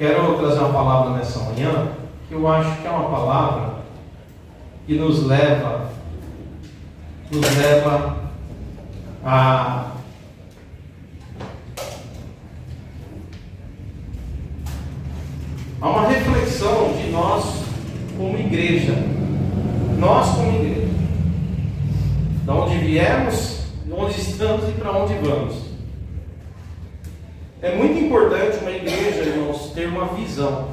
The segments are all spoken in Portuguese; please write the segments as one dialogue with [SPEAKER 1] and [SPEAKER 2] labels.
[SPEAKER 1] Quero trazer uma palavra nessa manhã, que eu acho que é uma palavra que nos leva a uma reflexão de nós como igreja. Nós como igreja. De onde viemos, de onde estamos e para onde vamos. É muito importante uma igreja, irmãos, ter uma visão.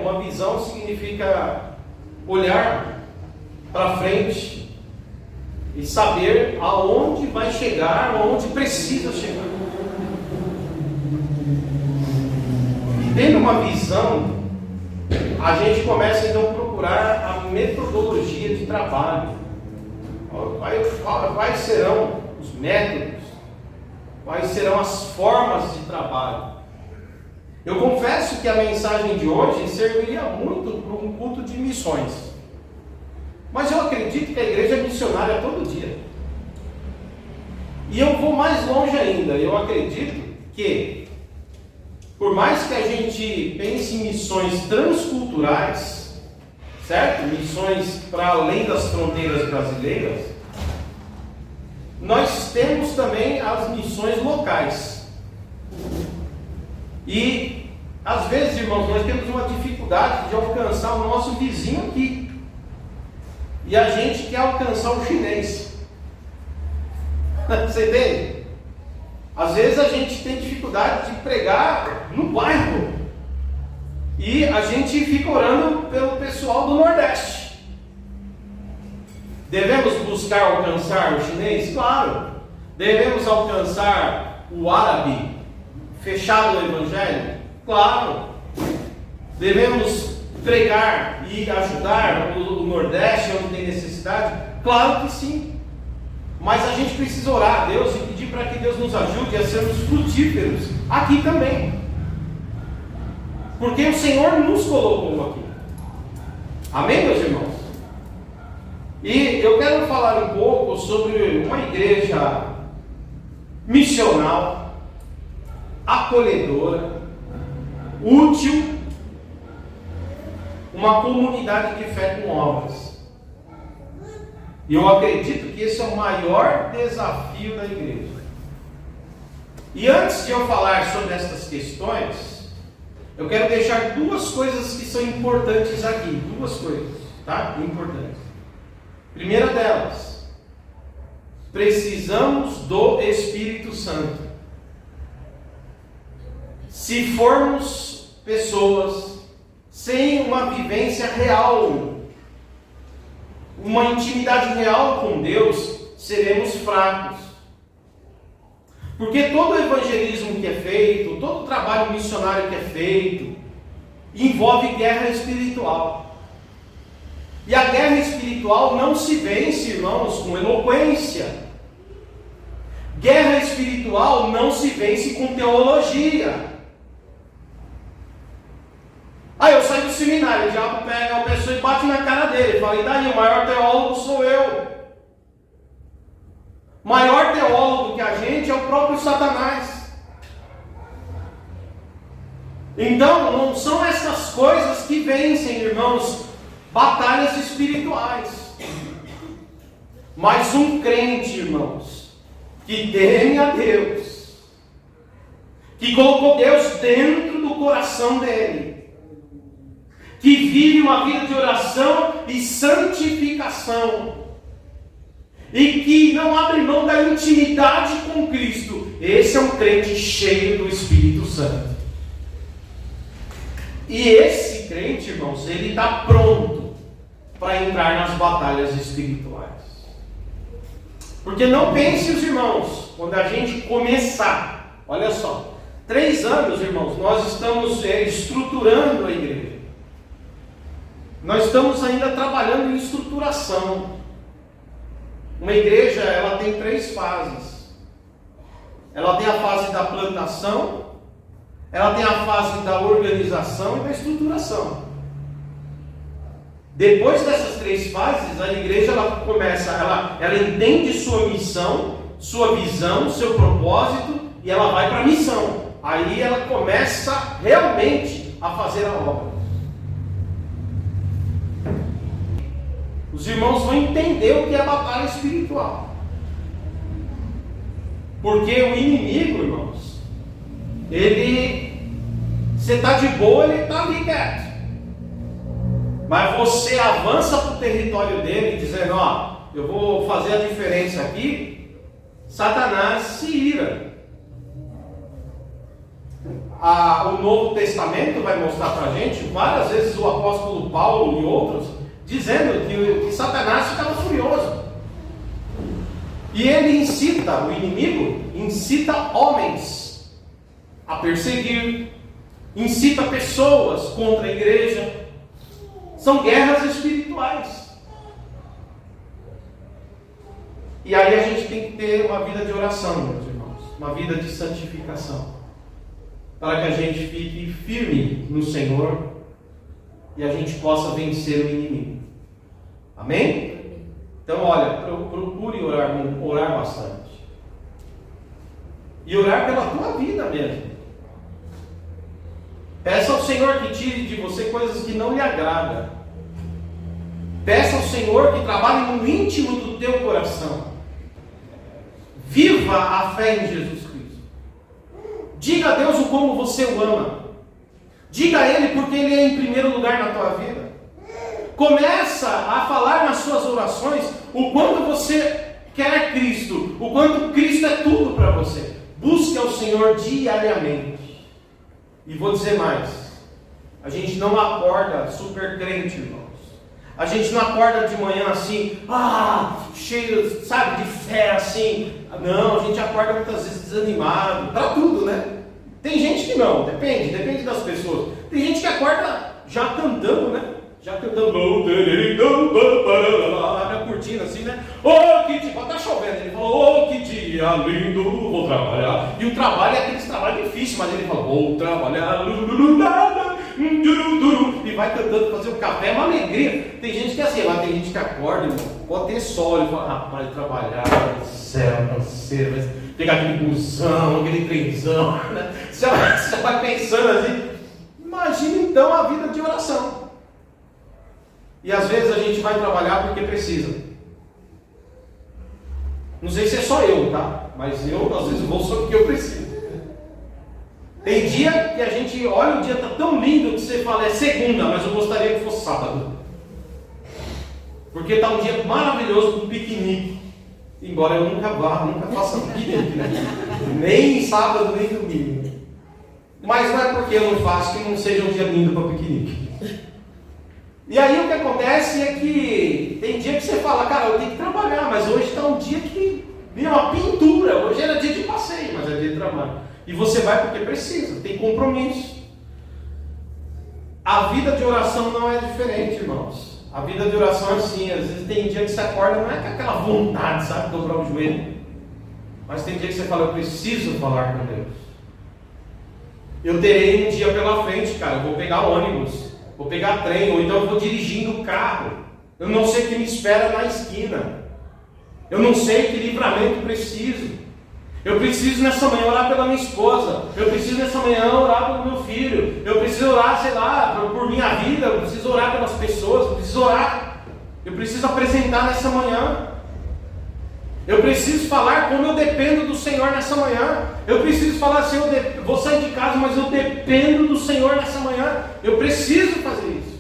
[SPEAKER 1] Uma visão significa olhar para frente e saber aonde vai chegar, aonde precisa chegar. E tendo uma visão, a gente começa então a procurar a metodologia de trabalho. Quais serão os métodos? Quais serão as formas de trabalho? Eu confesso que a mensagem de hoje serviria muito para um culto de missões. Mas eu acredito que a igreja é missionária todo dia. E eu vou mais longe ainda. Eu acredito que, por mais que a gente pense em missões transculturais, certo? Missões para além das fronteiras brasileiras, nós temos também as missões locais. E, às vezes, irmãos, nós temos uma dificuldade de alcançar o nosso vizinho aqui. E a gente quer alcançar o chinês. Você entende? Às vezes a gente tem dificuldade de pregar no bairro. E a gente fica orando pelo pessoal do Nordeste. Devemos buscar alcançar o chinês? Claro. Devemos alcançar o árabe fechado no evangelho? Claro. Devemos pregar e ajudar o Nordeste onde tem necessidade? Claro que sim. Mas a gente precisa orar a Deus e pedir para que Deus nos ajude a sermos frutíferos aqui também. Porque o Senhor nos colocou aqui. Amém, meus irmãos? E eu quero falar um pouco sobre uma igreja missional, acolhedora, útil, uma comunidade de fé com obras. E eu acredito que esse é o maior desafio da igreja. E antes de eu falar sobre essas questões, eu quero deixar duas coisas que são importantes aqui. Duas coisas, tá? Importantes. Primeira delas, precisamos do Espírito Santo. Se formos pessoas sem uma vivência real, uma intimidade real com Deus, seremos fracos. Porque todo o evangelismo que é feito, todo o trabalho missionário que é feito, envolve guerra espiritual. E a guerra espiritual não se vence, irmãos, com eloquência. Guerra espiritual não se vence com teologia. Eu saí do seminário, o diabo pega a pessoa e bate na cara dele. Fala, e daí, o maior teólogo sou eu. O maior teólogo que a gente é o próprio Satanás. Então, não são essas coisas que vencem, irmãos, batalhas espirituais. Mas um crente, irmãos, que teme a Deus, que colocou Deus dentro do coração dele, que vive uma vida de oração e santificação, e que não abre mão da intimidade com Cristo, esse é um crente cheio do Espírito Santo. E esse crente, irmãos, ele está pronto para entrar nas batalhas espirituais. Porque não pense, os irmãos, quando a gente começar, olha só, 3 anos, irmãos, nós estamos estruturando a igreja. Nós estamos ainda trabalhando em estruturação. Uma igreja, ela tem 3 fases. Ela tem a fase da plantação, ela tem a fase da organização e da estruturação. Depois dessas 3 fases, a igreja ela começa, ela entende sua missão, sua visão, seu propósito, e ela vai para a missão. aí ela começa realmente a fazer a obra. Os irmãos vão entender o que é batalha espiritual. Porque o inimigo, irmãos, você está de boa, ele está ali quieto. Mas você avança para o território dele, dizendo, ó, eu vou fazer a diferença aqui, Satanás se ira. O Novo Testamento vai mostrar para a gente, várias vezes o apóstolo Paulo e outros, dizendo que Satanás ficava furioso. E ele incita, o inimigo, incita homens a perseguir, incita pessoas contra a igreja. São guerras espirituais. E aí a gente tem que ter uma vida de oração, meus irmãos, uma vida de santificação, para que a gente fique firme no Senhor e a gente possa vencer o inimigo. Amém? Então, olha, procure orar bastante. E orar pela tua vida mesmo. Peça ao Senhor que tire de você coisas que não lhe agradam. Peça ao Senhor que trabalhe no íntimo do teu coração. Viva a fé em Jesus Cristo. Diga a Deus o como você o ama. Diga a Ele porque Ele é em primeiro lugar na tua vida. Começa a falar nas suas orações o quanto você quer Cristo, o quanto Cristo é tudo para você. Busque ao Senhor diariamente. E vou dizer mais, a gente não acorda super crente, irmãos. A gente não acorda de manhã assim, cheio, sabe, de fé assim. Não, a gente acorda muitas vezes desanimado, para tudo, né? Tem gente que não, depende das pessoas. Tem gente que acorda já cantando, né? Já cantando, abre a cortina assim, né? Que dia, tá chovendo, ele falou, que dia lindo, vou trabalhar. E o trabalho é aquele trabalho difícil, mas ele falou, vou trabalhar, e vai cantando, fazer um café, é uma alegria. Tem gente que é assim, mas tem gente que acorda, irmão, pode ter sol, ele fala, rapaz, trabalhar, céu, canseiro, mas pegar aquele busão, aquele trenzão, né? Você vai pensando assim, imagina então a vida de oração. E às vezes a gente vai trabalhar porque precisa. Não sei se é só eu, tá? Mas eu às vezes vou só porque eu preciso. Tem dia que a gente olha, o dia está tão lindo que você fala, é segunda, mas eu gostaria que fosse sábado. Porque está um dia maravilhoso para um piquenique. Embora eu nunca faça piquenique, né? Nem sábado, nem domingo. Mas não é porque eu não faço que não seja um dia lindo para piquenique. E aí o que acontece é que tem dia que você fala, cara, eu tenho que trabalhar, mas hoje está um dia que vira uma pintura. Hoje era dia de passeio, mas é dia de trabalho. E você vai porque precisa, tem compromisso. A vida de oração não é diferente, irmãos. A vida de oração é assim, às vezes tem dia que você acorda, não é com aquela vontade, sabe, de dobrar o joelho. Mas tem dia que você fala, eu preciso falar com Deus. Eu terei um dia pela frente, cara, eu vou pegar ônibus, vou pegar trem, ou então eu vou dirigindo o carro. Eu não sei o que me espera na esquina. Eu não sei que livramento preciso. Eu preciso nessa manhã orar pela minha esposa. Eu preciso nessa manhã orar pelo meu filho. Eu preciso orar, sei lá, por minha vida. Eu preciso orar pelas pessoas. Eu preciso orar. Eu preciso apresentar nessa manhã. Eu preciso falar como eu dependo do Senhor nessa manhã. Eu preciso falar assim, eu vou sair de casa, mas eu dependo do Senhor nessa manhã. Eu preciso fazer isso.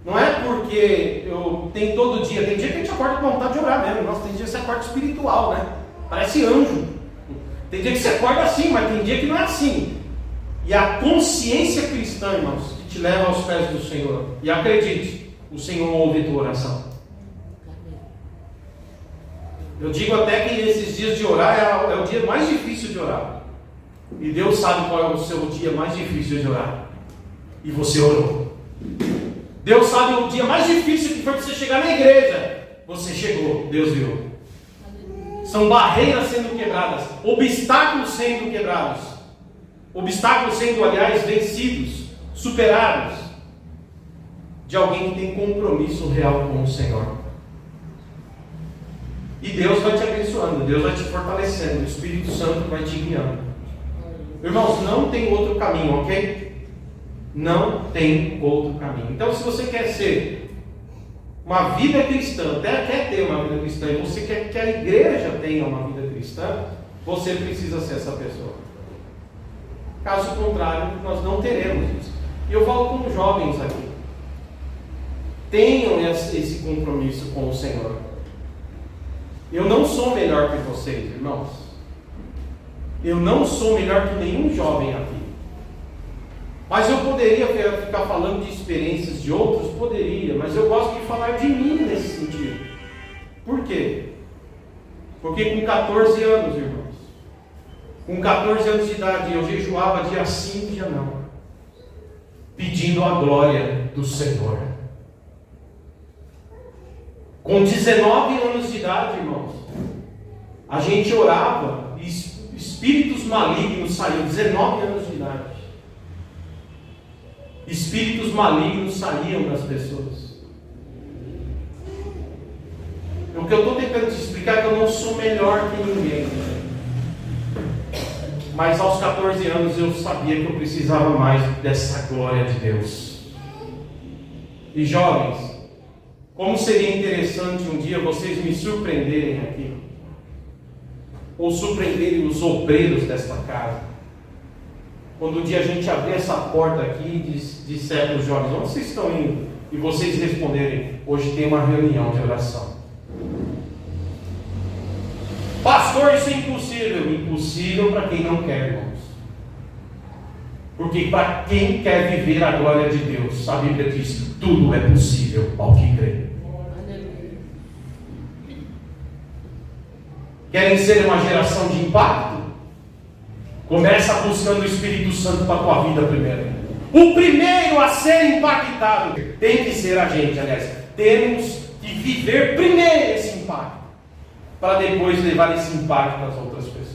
[SPEAKER 1] Não é porque eu tenho todo dia. Tem dia que a gente acorda com vontade de orar mesmo. Nossa, tem dia que você acorda espiritual, né? Parece anjo. Tem dia que você acorda assim, mas tem dia que não é assim. E a consciência cristã, irmãos, que te leva aos pés do Senhor. E acredite, o Senhor ouve tua oração. Eu digo até que esses dias de orar é o dia mais difícil de orar. E Deus sabe qual é o seu dia mais difícil de orar. E você orou. Deus sabe o dia mais difícil que foi para você chegar na igreja. Você chegou, Deus viu. São barreiras sendo quebradas, obstáculos sendo quebrados, obstáculos sendo, aliás, vencidos, superados, de alguém que tem compromisso real com o Senhor. E Deus vai te abençoando, Deus vai te fortalecendo, o Espírito Santo vai te guiando. Irmãos, não tem outro caminho, ok? Não tem outro caminho. Então, se você quer ser uma vida cristã, até quer ter uma vida cristã, e você quer que a igreja tenha uma vida cristã, você precisa ser essa pessoa. Caso contrário, nós não teremos isso. E eu falo com os jovens aqui. Tenham esse compromisso com o Senhor. Eu não sou melhor que vocês, irmãos. Eu não sou melhor que nenhum jovem aqui. Mas eu poderia ficar falando de experiências de outros? Poderia, mas eu gosto de falar de mim nesse sentido. Por quê? Porque com 14 anos, irmãos, com 14 anos de idade, eu jejuava dia sim, dia não, pedindo a glória do Senhor. Com 19 anos de idade, irmãos, a gente orava e espíritos malignos saíam. 19 anos de idade. Espíritos malignos saíam das pessoas. O que eu estou tentando te explicar é que eu não sou melhor que ninguém. Mas aos 14 anos eu sabia que eu precisava mais dessa glória de Deus. E jovens, como seria interessante um dia vocês me surpreenderem aqui, ou surpreenderem os obreiros desta casa, quando um dia a gente abrir essa porta aqui e disser para os jovens: onde vocês estão indo? E vocês responderem: hoje tem uma reunião de oração. Pastor, isso é impossível. Impossível para quem não quer, irmãos. Porque para quem quer viver a glória de Deus, a Bíblia diz: tudo é possível ao que crê. Querem ser uma geração de impacto? Começa buscando o Espírito Santo para a tua vida primeiro. O primeiro a ser impactado tem que ser a gente, aliás. Temos que viver primeiro esse impacto, para depois levar esse impacto às outras pessoas.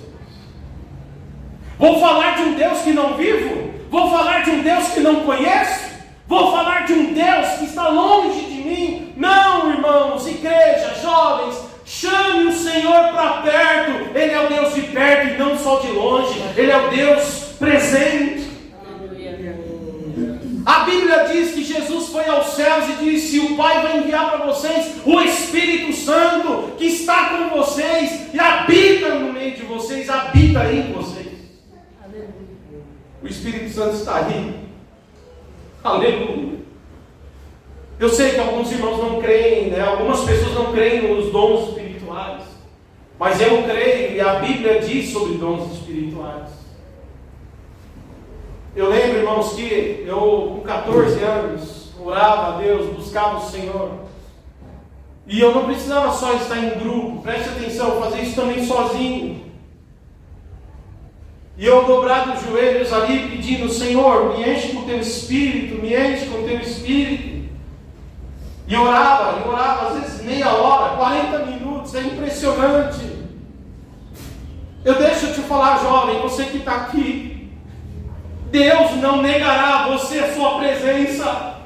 [SPEAKER 1] Vou falar de um Deus que não vivo? Vou falar de um Deus que não conheço? Vou falar de um Deus que está longe de mim? Não, irmãos, igreja, jovens, chame o Senhor para perto. Ele é o Deus de perto e não só de longe. Ele é o Deus presente. A Bíblia diz que Jesus foi aos céus e disse: o Pai vai enviar para vocês o Espírito Santo, que está com vocês e habita no meio de vocês, habita em vocês. O Espírito Santo está aí. Aleluia. Eu sei que alguns irmãos não creem, né? Algumas pessoas não creem nos dons espirituais, mas eu creio, e a Bíblia diz sobre dons espirituais. Eu lembro, irmãos, que eu com 14 anos orava a Deus, buscava o Senhor, e eu não precisava só estar em grupo. Preste atenção, eu fazia isso também sozinho. E eu dobrado os joelhos ali pedindo: Senhor, me enche com o teu Espírito, me enche com o teu Espírito. E orava, às vezes meia hora, 40 minutos, é impressionante. Deixa eu te falar, jovem, você que está aqui, Deus não negará a você a sua presença.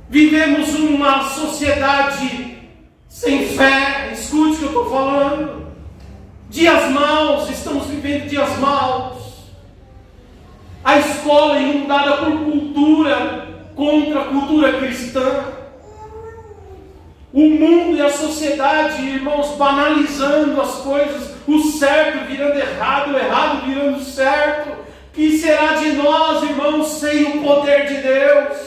[SPEAKER 1] Vivemos uma sociedade sem fé, escute o que eu estou falando. Dias maus, estamos vivendo dias maus. A escola inundada por cultura, contra a cultura cristã. O mundo e a sociedade, irmãos, banalizando as coisas, o certo virando errado, o errado virando certo. Que será de nós, irmãos, sem o poder de Deus?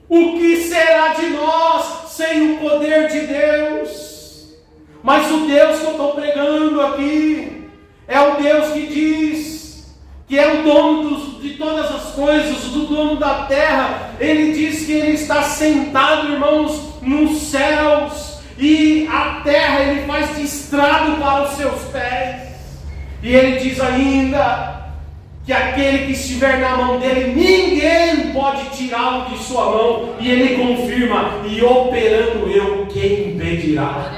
[SPEAKER 1] O que será de nós sem o poder de Deus? Mas o Deus que eu estou pregando aqui é o Deus que diz que é o dono de todas as coisas, o dono da terra. Ele diz que Ele está sentado, irmãos, nos céus, e a terra Ele faz de estrado para os seus pés. E Ele diz ainda que aquele que estiver na mão dele, ninguém pode tirá-lo de sua mão. E Ele confirma: e operando eu, quem impedirá?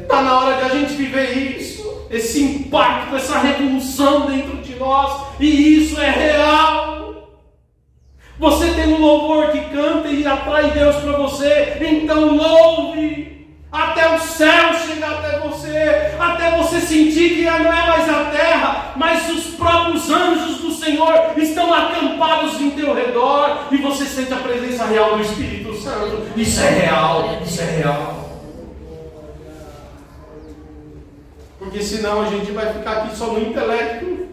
[SPEAKER 1] Está na hora de a gente viver isso, esse impacto, essa revolução dentro de nós, e isso é real. Você tem um louvor que canta e atrai Deus para você, então louve, até o céu chegar até você, até até você sentir que não é mais a terra, mas os próprios anjos do Senhor estão acampados em teu redor, e você sente a presença real do Espírito Santo. Isso é real, isso é real. Porque senão a gente vai ficar aqui só no intelecto.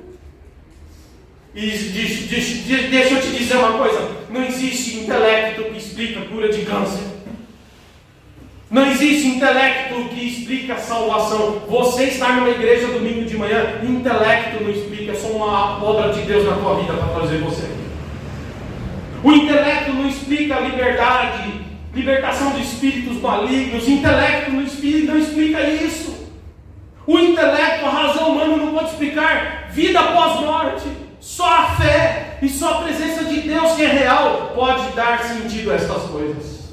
[SPEAKER 1] E deixa eu te dizer uma coisa: não existe intelecto que explica a cura de câncer. Não existe intelecto que explica a salvação. Você estar numa igreja domingo de manhã, intelecto não explica, é só uma obra de Deus na tua vida para trazer você aqui. O intelecto não explica a liberdade, libertação de espíritos malignos. O intelecto não explica isso. O intelecto, a razão humana não pode explicar vida após morte. Só a fé e só a presença de Deus, que é real, pode dar sentido a estas coisas.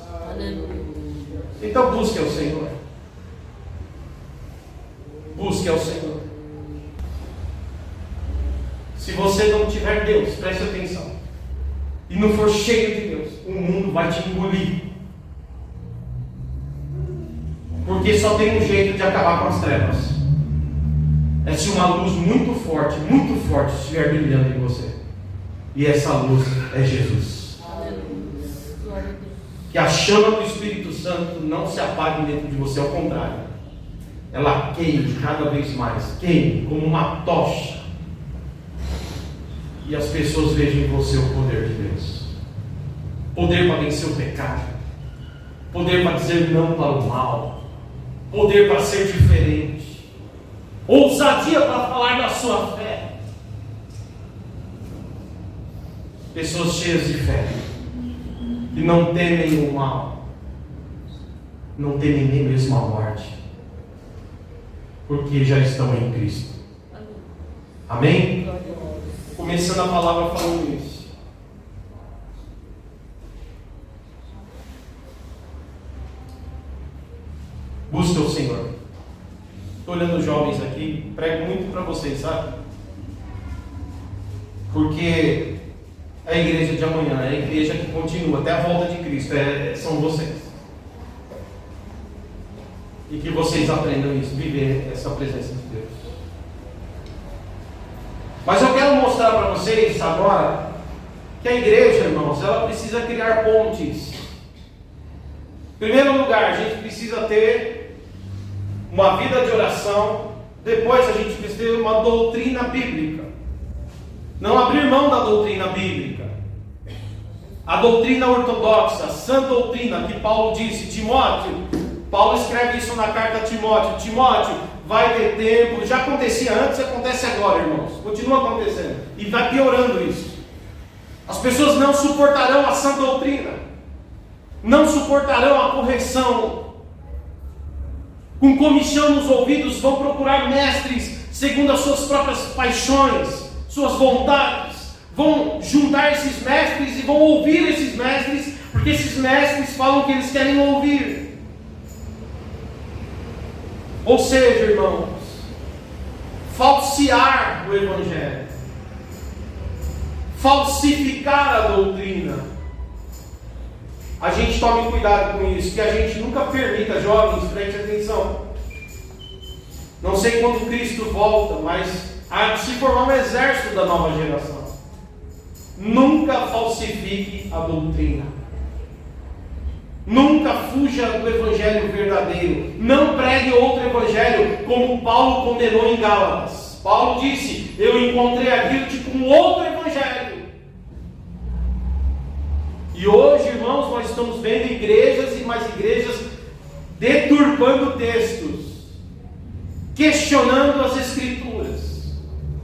[SPEAKER 1] Então busque ao Senhor. Busque ao Senhor. Se você não tiver Deus, preste atenção, e não for cheio de Deus, o mundo vai te engolir. Porque só tem um jeito de acabar com as trevas. É se uma luz muito forte estiver brilhando em você. E essa luz é Jesus. Que a chama do Espírito Santo não se apague dentro de você, ao contrário, ela queime cada vez mais, queime como uma tocha, e as pessoas vejam em você o poder de Deus, poder para vencer o pecado, poder para dizer não para o mal, poder para ser diferente, ousadia para falar da sua fé. Pessoas cheias de fé, que não temem o mal, não temem nem mesmo a morte, porque já estão em Cristo. Amém? Começando a palavra falando isso. Busca o Senhor. Estou olhando os jovens aqui, prego muito para vocês, sabe? Porque a igreja de amanhã é a igreja que continua até a volta de Cristo, são vocês. E que vocês aprendam isso, viver essa presença de Deus. Mas eu quero mostrar para vocês agora que a igreja, irmãos, ela precisa criar pontes. Em primeiro lugar, a gente precisa ter uma vida de oração. Depois a gente precisa ter uma doutrina bíblica. Não abrir mão da doutrina bíblica. A doutrina ortodoxa, a sã doutrina que Paulo disse, Paulo escreve isso na carta a Timóteo, vai ter tempo, já acontecia antes, acontece agora, irmãos, continua acontecendo, e vai piorando isso. As pessoas não suportarão a sã doutrina, não suportarão a correção, com comichão nos ouvidos, vão procurar mestres segundo as suas próprias paixões, suas vontades, vão juntar esses mestres e vão ouvir esses mestres, porque esses mestres falam o que eles querem ouvir. Ou seja, irmãos, falsear o Evangelho, falsificar a doutrina. A gente tome cuidado com isso, que a gente nunca permita, jovens, preste atenção. Não sei quando Cristo volta, mas há de se formar um exército da nova geração. Nunca falsifique a doutrina. Nunca fuja do evangelho verdadeiro. Não pregue outro evangelho, como Paulo condenou em Gálatas. Paulo disse: eu encontrei aquilo tipo um outro evangelho. E hoje, irmãos, nós estamos vendo igrejas e mais igrejas deturpando textos, questionando as escrituras,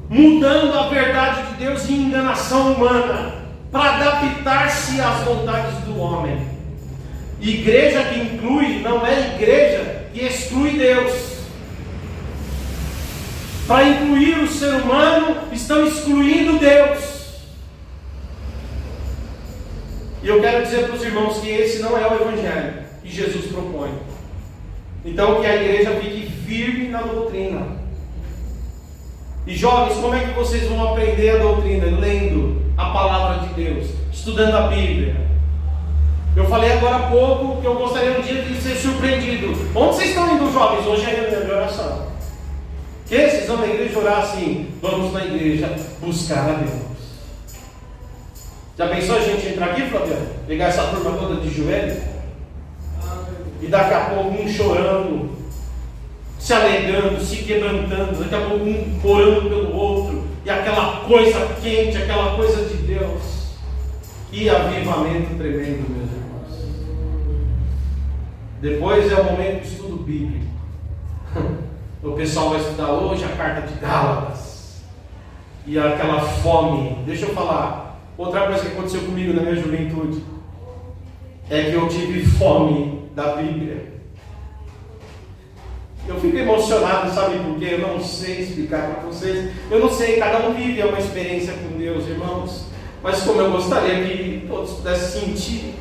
[SPEAKER 1] mudando a verdade de Deus em enganação humana, para adaptar-se às vontades do homem. Igreja que inclui não é igreja que exclui Deus. Para incluir o ser humano, estão excluindo Deus. E eu quero dizer para os irmãos que esse não é o evangelho que Jesus propõe. Então que a igreja fique firme na doutrina. E jovens, como é que vocês vão aprender a doutrina? Lendo a palavra de Deus, estudando a Bíblia. Eu falei agora há pouco que eu gostaria um dia de ser surpreendido. Onde vocês estão indo, jovens? Hoje é reunião de oração. Que vocês vão na igreja orar assim? Vamos na igreja buscar a Deus. Já pensou a gente entrar aqui, Flaviano? Pegar essa turma toda de joelho? E daqui a pouco um chorando, se alegrando, se quebrantando, daqui a pouco um orando pelo outro, e aquela coisa quente, aquela coisa de Deus. Que avivamento tremendo, meus irmãos. Depois é o momento do estudo bíblico. O pessoal vai estudar hoje a carta de Gálatas. E aquela fome. Deixa eu falar. Outra coisa que aconteceu comigo na minha juventude é que eu tive fome da Bíblia. Eu fico emocionado, sabe por quê? Eu não sei explicar para vocês. Eu não sei, cada um vive uma experiência com Deus, irmãos. Mas como eu gostaria que todos pudessem sentir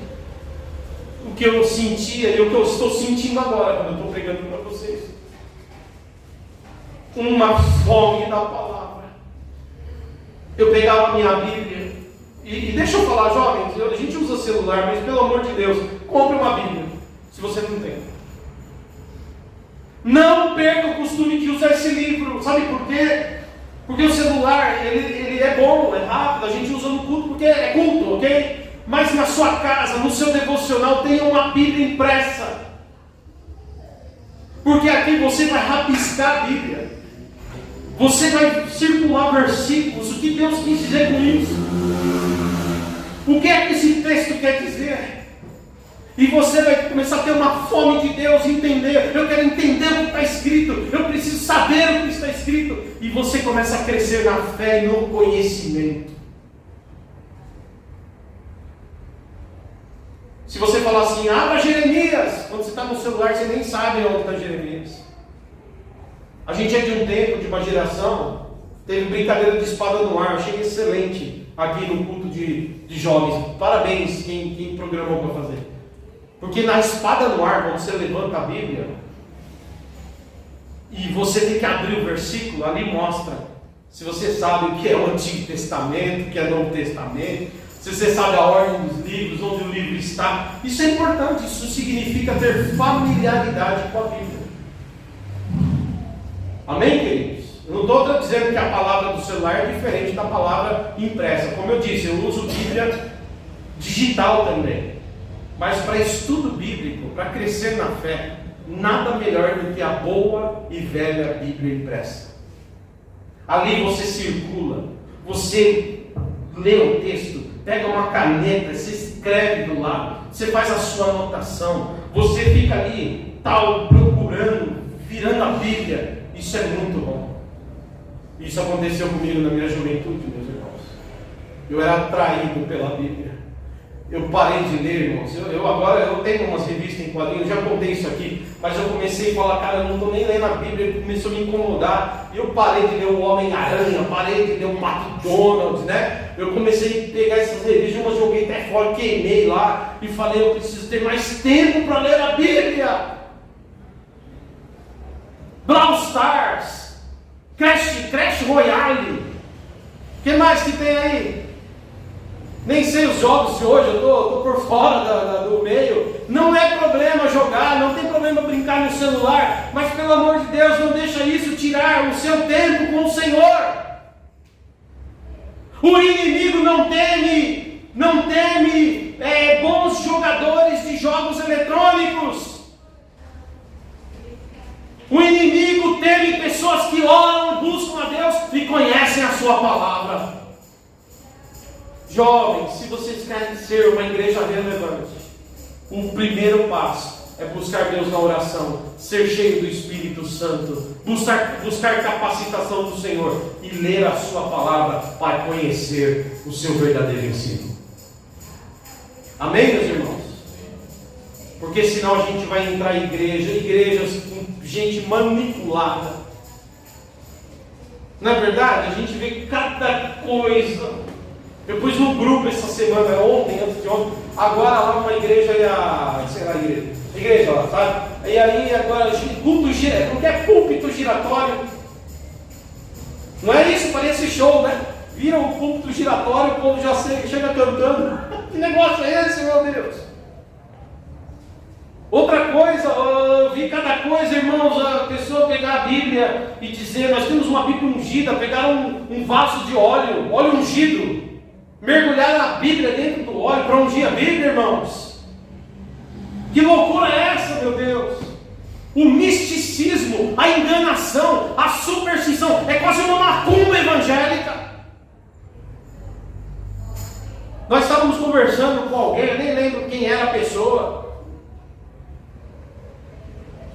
[SPEAKER 1] o que eu sentia e o que eu estou sentindo agora, quando eu estou pregando para vocês. Uma fome da palavra. Eu pegava a minha Bíblia, e deixa eu falar, jovens, a gente usa celular, mas pelo amor de Deus, compre uma Bíblia, se você não tem. Não perca o costume de usar esse livro, sabe por quê? Porque o celular, ele é bom, é rápido, a gente usa no culto porque é culto, ok? Mas na sua casa, no seu devocional, tenha uma Bíblia impressa. Porque aqui você vai rabiscar a Bíblia. Você vai circular versículos, o que Deus quis dizer com isso. O que é que esse texto quer dizer? E você vai começar a ter uma fome de Deus, entender. Eu quero entender o que está escrito. Eu preciso saber o que está escrito. E você começa a crescer na fé e no conhecimento. Se você falar assim, abra Jeremias. Quando você está no celular, você nem sabe onde está Jeremias. A gente é de um tempo, de uma geração, teve brincadeira de espada no ar. Achei excelente aqui no culto de jovens. Parabéns quem programou para fazer. Porque na espada no ar, quando você levanta a Bíblia, e você tem que abrir o versículo, ali mostra se você sabe o que é o Antigo Testamento, o que é o Novo Testamento, se você sabe a ordem dos livros, onde o livro está. Isso é importante, isso significa ter familiaridade com a Bíblia. Amém, queridos? Eu não estou dizendo que a palavra do celular é diferente da palavra impressa. Como eu disse, eu uso Bíblia digital também. Mas para estudo bíblico, para crescer na fé, nada melhor do que a boa e velha Bíblia impressa. Ali você circula, você lê o texto, pega uma caneta, você escreve do lado, você faz a sua anotação, você fica ali, procurando, virando a Bíblia. Isso é muito bom. Isso aconteceu comigo na minha juventude, meus irmãos. Eu era atraído pela Bíblia. Eu parei de ler, irmãos. Eu tenho umas revistas em quadrinhos, já contei isso aqui, mas eu comecei a falar, cara, eu não estou nem lendo a Bíblia, começou a me incomodar. Eu parei de ler o Homem-Aranha, parei de ler o McDonald's, né? Eu comecei a pegar essas revistas, umas joguei até fora, queimei lá e falei, eu preciso ter mais tempo para ler a Bíblia. Brawl Stars, Crash Royale, o que mais que tem aí? Nem sei os jogos de hoje, eu estou por fora do meio. Não é problema jogar, não tem problema brincar no celular, mas pelo amor de Deus, não deixa isso tirar o seu tempo com o Senhor. O inimigo não teme bons jogadores de jogos eletrônicos. O inimigo teme pessoas que oram, buscam a Deus e conhecem a sua palavra. Jovens, se vocês querem ser uma igreja relevante, o primeiro passo é buscar Deus na oração, ser cheio do Espírito Santo, buscar capacitação do Senhor e ler a sua palavra para conhecer o seu verdadeiro ensino. Amém, meus irmãos? Porque senão a gente vai entrar em igrejas com gente manipulada. Não é verdade? A gente vê cada coisa. Eu pus no grupo essa semana, ontem, antes de ontem, agora lá uma igreja, igreja lá, sabe? E aí agora, culto giratório, não é púlpito giratório? Não é isso? Parece show, né? Vira o púlpito giratório, o povo já chega cantando. Que negócio é esse, meu Deus? Outra coisa, eu vi cada coisa, irmãos, a pessoa pegar a Bíblia e dizer, nós temos uma Bíblia ungida, pegaram um vaso de óleo, óleo ungido, mergulharam a Bíblia dentro do óleo para ungir a Bíblia, irmãos. Que loucura é essa, meu Deus? O misticismo, a enganação, a superstição, é quase uma macumba evangélica. Nós estávamos conversando com alguém, eu nem lembro quem era a pessoa.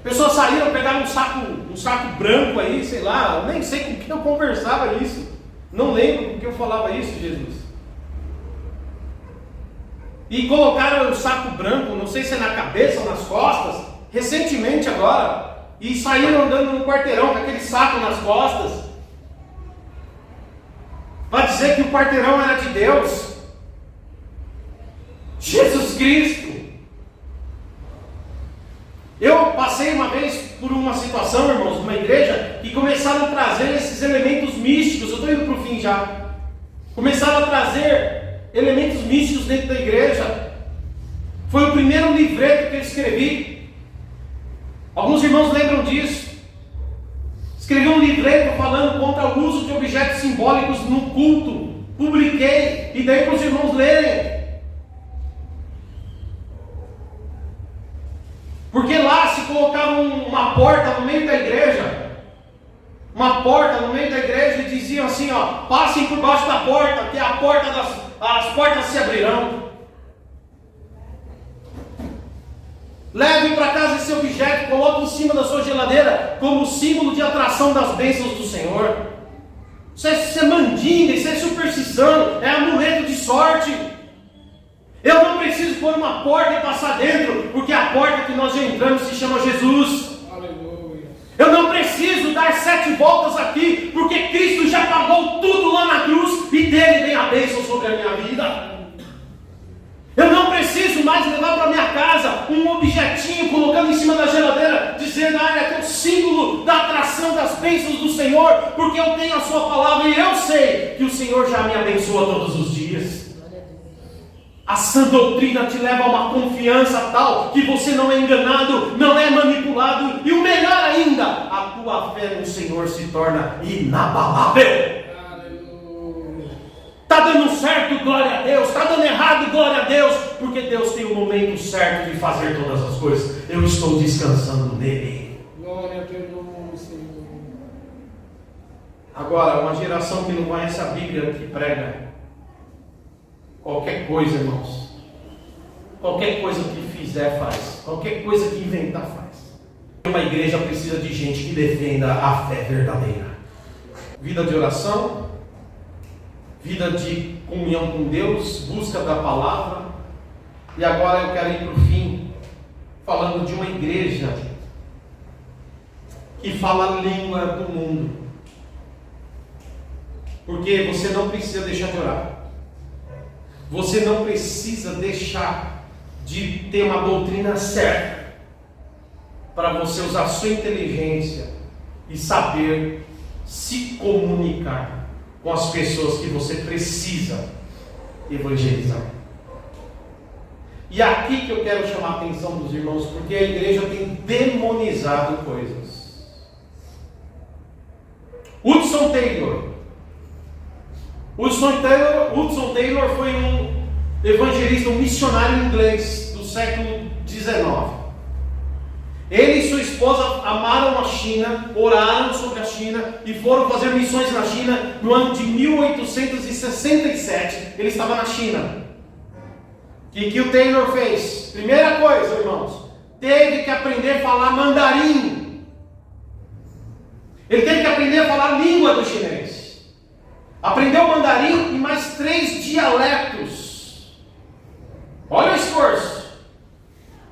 [SPEAKER 1] Pessoas saíram, pegaram um saco branco aí, sei lá, eu nem sei com quem eu conversava isso. Não lembro com quem eu falava isso, Jesus. E colocaram o saco branco, não sei se é na cabeça ou nas costas, recentemente agora, e saíram andando no quarteirão com aquele saco nas costas, para dizer que o quarteirão era de Deus. Jesus Cristo. Eu passei uma vez por uma situação, irmãos, numa igreja, que começaram a trazer esses elementos místicos. Eu estou indo para o fim já. Começaram a trazer elementos místicos dentro da igreja. Foi o primeiro livreto que eu escrevi. Alguns irmãos lembram disso. Escrevi um livreto falando contra o uso de objetos simbólicos no culto. Publiquei e dei para os irmãos lerem. Porque lá se colocava uma porta no meio da igreja. Uma porta no meio da igreja e diziam assim, ó, passem por baixo da porta, que a porta as portas se abrirão. Leve para casa esse objeto, coloque em cima da sua geladeira como símbolo de atração das bênçãos do Senhor. Isso é mandinga, isso é superstição, é amuleto de sorte. Eu não preciso pôr uma porta e passar dentro, porque a porta que nós entramos se chama Jesus. Aleluia. Eu não preciso dar 7 voltas aqui, porque Cristo já pagou tudo lá na cruz e dele vem a bênção sobre a minha vida. Eu não preciso mais levar para minha casa um objetinho colocando em cima da geladeira, dizendo, é o símbolo da atração das bênçãos do Senhor, porque eu tenho a sua palavra e eu sei que o Senhor já me abençoa todos os dias. A sã doutrina te leva a uma confiança tal que você não é enganado, não é manipulado, e o melhor ainda, a tua fé no Senhor se torna inabalável. Está dando certo, glória a Deus. Está dando errado, glória a Deus. Porque Deus tem o momento certo de fazer todas as coisas. Eu estou descansando nele. Glória a teu nome, Senhor. Agora, uma geração que não conhece a Bíblia, que prega qualquer coisa, irmãos. Qualquer coisa que fizer, faz. Qualquer coisa que inventar, faz. Uma igreja precisa de gente que defenda a fé verdadeira. Vida de oração, vida de comunhão com Deus, busca da palavra. E agora eu quero ir para o fim, falando de uma igreja que fala a língua do mundo. Porque você não precisa deixar de orar. Você não precisa deixar de ter uma doutrina certa para você usar a sua inteligência e saber se comunicar com as pessoas que você precisa evangelizar. E aqui que eu quero chamar a atenção dos irmãos, porque a igreja tem demonizado coisas. Hudson Taylor foi um evangelista, um missionário inglês do século XIX. Ele e sua esposa amaram a China, oraram sobre a China e foram fazer missões na China no ano de 1867. Ele estava na China. O que o Taylor fez? Primeira coisa, irmãos, teve que aprender a falar mandarim. Ele teve que aprender a falar a língua do chinês. Aprendeu mandarim e mais 3 dialetos. Olha o esforço.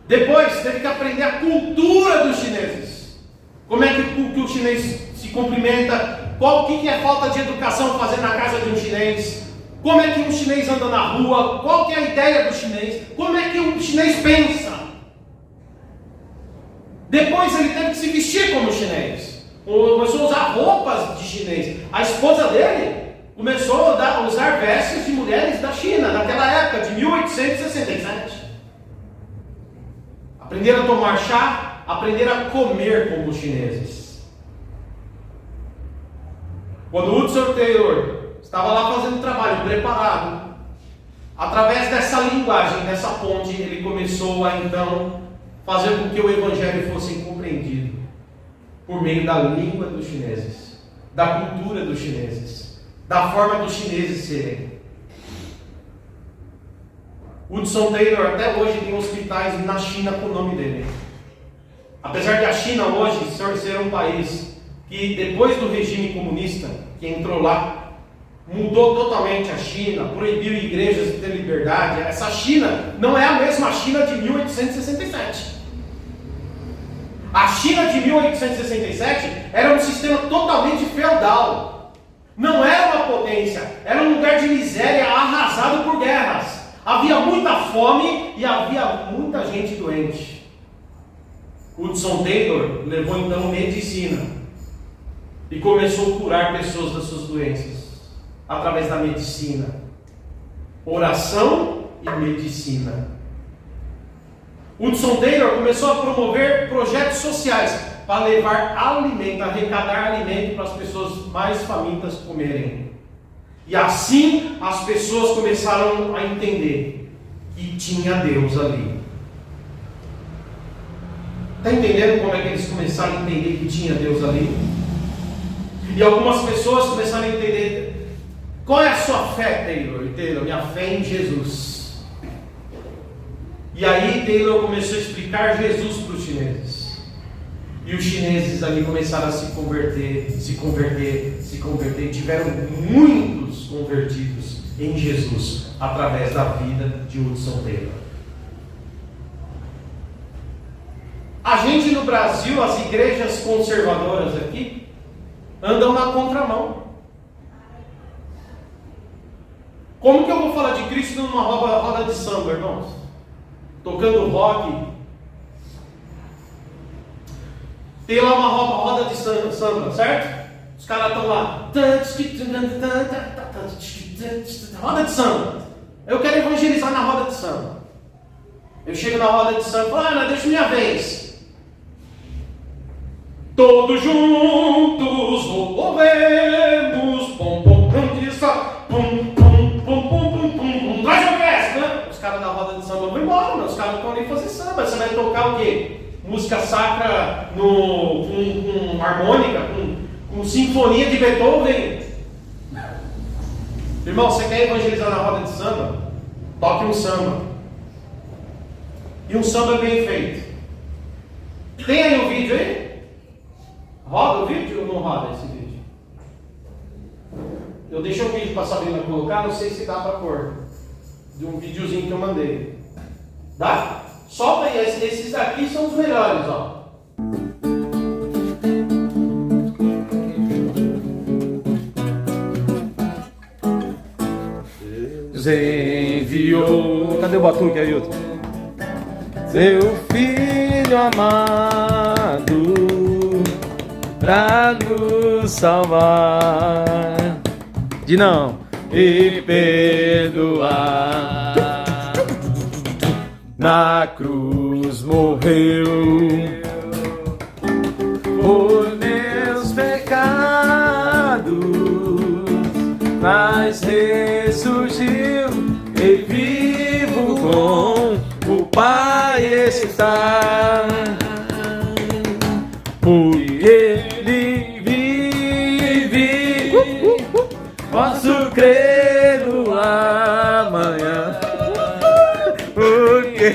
[SPEAKER 1] Depois teve que aprender a cultura dos chineses. Como é que o chinês se cumprimenta? O que é falta de educação fazer na casa de um chinês? Como é que um chinês anda na rua? Qual que é a ideia do chinês? Como é que um chinês pensa? Depois ele teve que se vestir como chinês. Começou a usar roupas de chinês. A esposa dele começou a usar vestes de mulheres da China, naquela época, de 1867. Aprenderam a tomar chá, aprenderam a comer como os chineses. Quando Hudson Taylor estava lá fazendo o trabalho, preparado, através dessa linguagem, dessa ponte, ele começou a então fazer com que o Evangelho fosse compreendido por meio da língua dos chineses, da cultura dos chineses, da forma dos chineses serem. Hudson Taylor até hoje tem hospitais na China com o nome dele. Apesar de a China hoje ser um país que depois do regime comunista que entrou lá, mudou totalmente a China, proibiu igrejas de ter liberdade. Essa China não é a mesma China de 1867. A China de 1867 era um sistema totalmente feudal. Não era uma potência, era um lugar de miséria arrasado por guerras. Havia muita fome e havia muita gente doente. Hudson Taylor levou então medicina e começou a curar pessoas das suas doenças através da medicina, oração e medicina. Hudson Taylor começou a promover projetos sociais para levar alimento, arrecadar alimento para as pessoas mais famintas comerem. E assim as pessoas começaram a entender que tinha Deus ali. Está entendendo como é que eles começaram a entender que tinha Deus ali? E algumas pessoas começaram a entender: qual é a sua fé, Taylor? Taylor, minha fé é em Jesus. E aí Taylor começou a explicar Jesus para os chineses. E os chineses ali começaram a se converter. E tiveram muitos convertidos em Jesus através da vida de Hudson Taylor. A gente no Brasil, as igrejas conservadoras aqui, andam na contramão. Como que eu vou falar de Cristo numa roda de samba, irmãos? Tocando rock. Tem lá uma roda de samba, certo? Os caras estão lá. Roda de samba. Eu quero evangelizar na roda de samba. Eu chego na roda de samba e falo: deixa minha vez. Todos juntos louvemos. Pum, pum, pum, disso. Pum, pum, pum, pum, pum, pum. Traz a orquestra, né? Os caras da roda de samba vão embora, mas os caras estão ali fazer samba. Você vai tocar o quê? Música sacra com harmônica, com sinfonia de Beethoven. Irmão, você quer evangelizar na roda de samba? Toque um samba. E um samba bem feito. Tem aí o vídeo aí? Roda o vídeo ou não roda esse vídeo? Eu deixei o vídeo para a Sabrina colocar, não sei se dá para pôr. De um videozinho que eu mandei. Dá? Solta aí, esses daqui são os melhores, ó.
[SPEAKER 2] Deus enviou. Cadê o batuque, Ailton? Seu filho amado pra nos salvar de não e perdoar. Na cruz morreu por meus pecados, mas ressurgiu e vivo com o Pai está. Porque Ele vive, posso crer no amanhã. Porque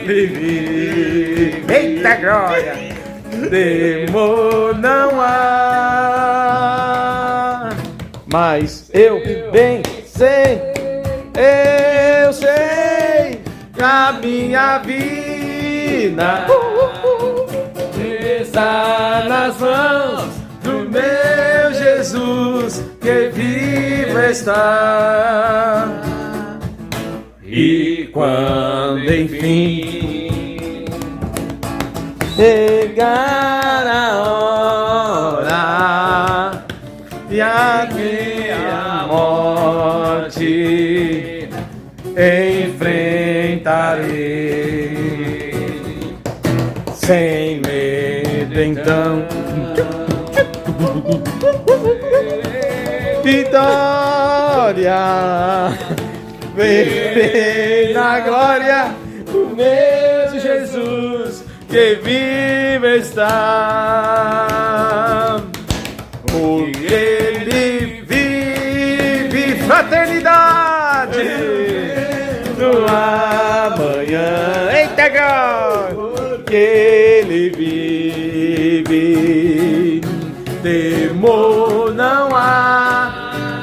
[SPEAKER 2] Ele vive. Eita glória! Temor não há, mas eu bem sei, eu sei que a minha vida está nas mãos do meu Jesus, que vivo está. E quando enfim chegar a hora e a minha morte enfrentarei sem medo, então vitória, viver na glória, o meu Jesus que vive está. Porque Ele vive fraternidade no amanhã. Eita, God! Porque Ele vive, temor não há.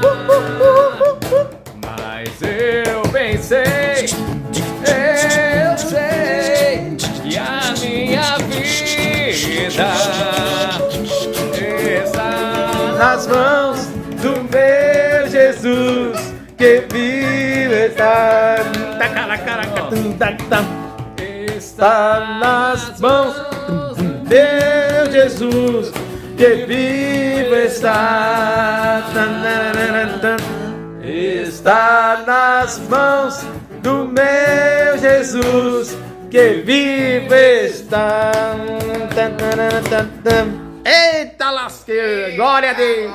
[SPEAKER 2] Mas eu pensei, eu sei que a minha vida está nas mãos do meu Jesus que vive está. Está nas mãos do meu Jesus que vive está. Está nas mãos do meu Jesus que vive está. Eita lasqueira, glória a Deus.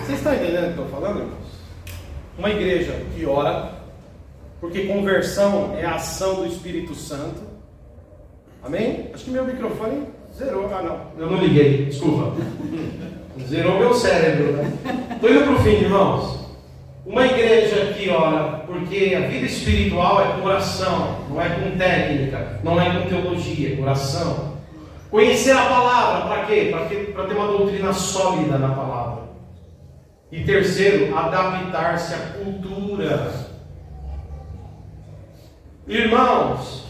[SPEAKER 1] Vocês estão entendendo o que eu estou falando, irmãos? Uma igreja que ora, porque conversão é a ação do Espírito Santo. Amém? Acho que meu microfone zerou. Ah, não, eu não liguei, desculpa. Zerou meu cérebro, né? Estou indo para o fim, irmãos. Uma igreja que ora, porque a vida espiritual é com oração, não é com técnica, não é com teologia, é com oração. Conhecer a palavra, para quê? Para ter uma doutrina sólida na palavra. E terceiro, adaptar-se à cultura. Irmãos,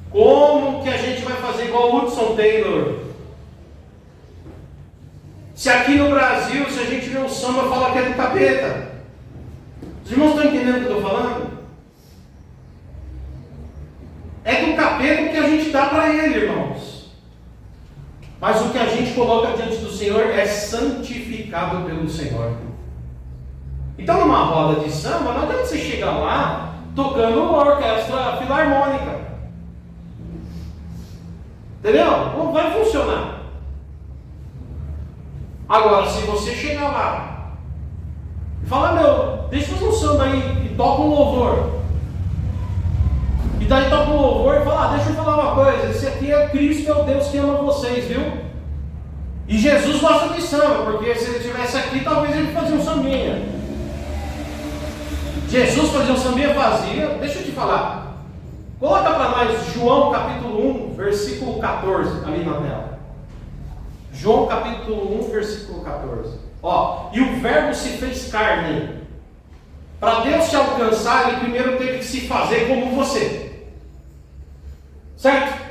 [SPEAKER 1] como que a gente vai fazer igual o Hudson Taylor? Se aqui no Brasil, se a gente vê um samba, fala que é do capeta. Os irmãos estão entendendo o que eu estou falando? É do capeta o que a gente dá para ele, irmãos. Mas o que a gente coloca diante do Senhor é santificado pelo Senhor. Então, numa roda de samba, não adianta você chegar lá tocando uma orquestra filarmônica. Entendeu? Não vai funcionar. Agora, se você chegar lá e falar, meu, deixa eu fazer um samba aí e toca um louvor. E daí toca um louvor e fala, deixa eu falar uma coisa, esse aqui é Cristo, é o Deus que ama vocês, viu? E Jesus gosta de samba, porque se ele estivesse aqui, talvez ele fazia um sambinha. Jesus fazia um sambinha, fazia. Deixa eu te falar. Coloca para nós João capítulo 1, versículo 14, ali na tela. João capítulo 1, versículo 14. Ó, e o verbo se fez carne. Para Deus te alcançar, ele primeiro teve que se fazer como você. Certo?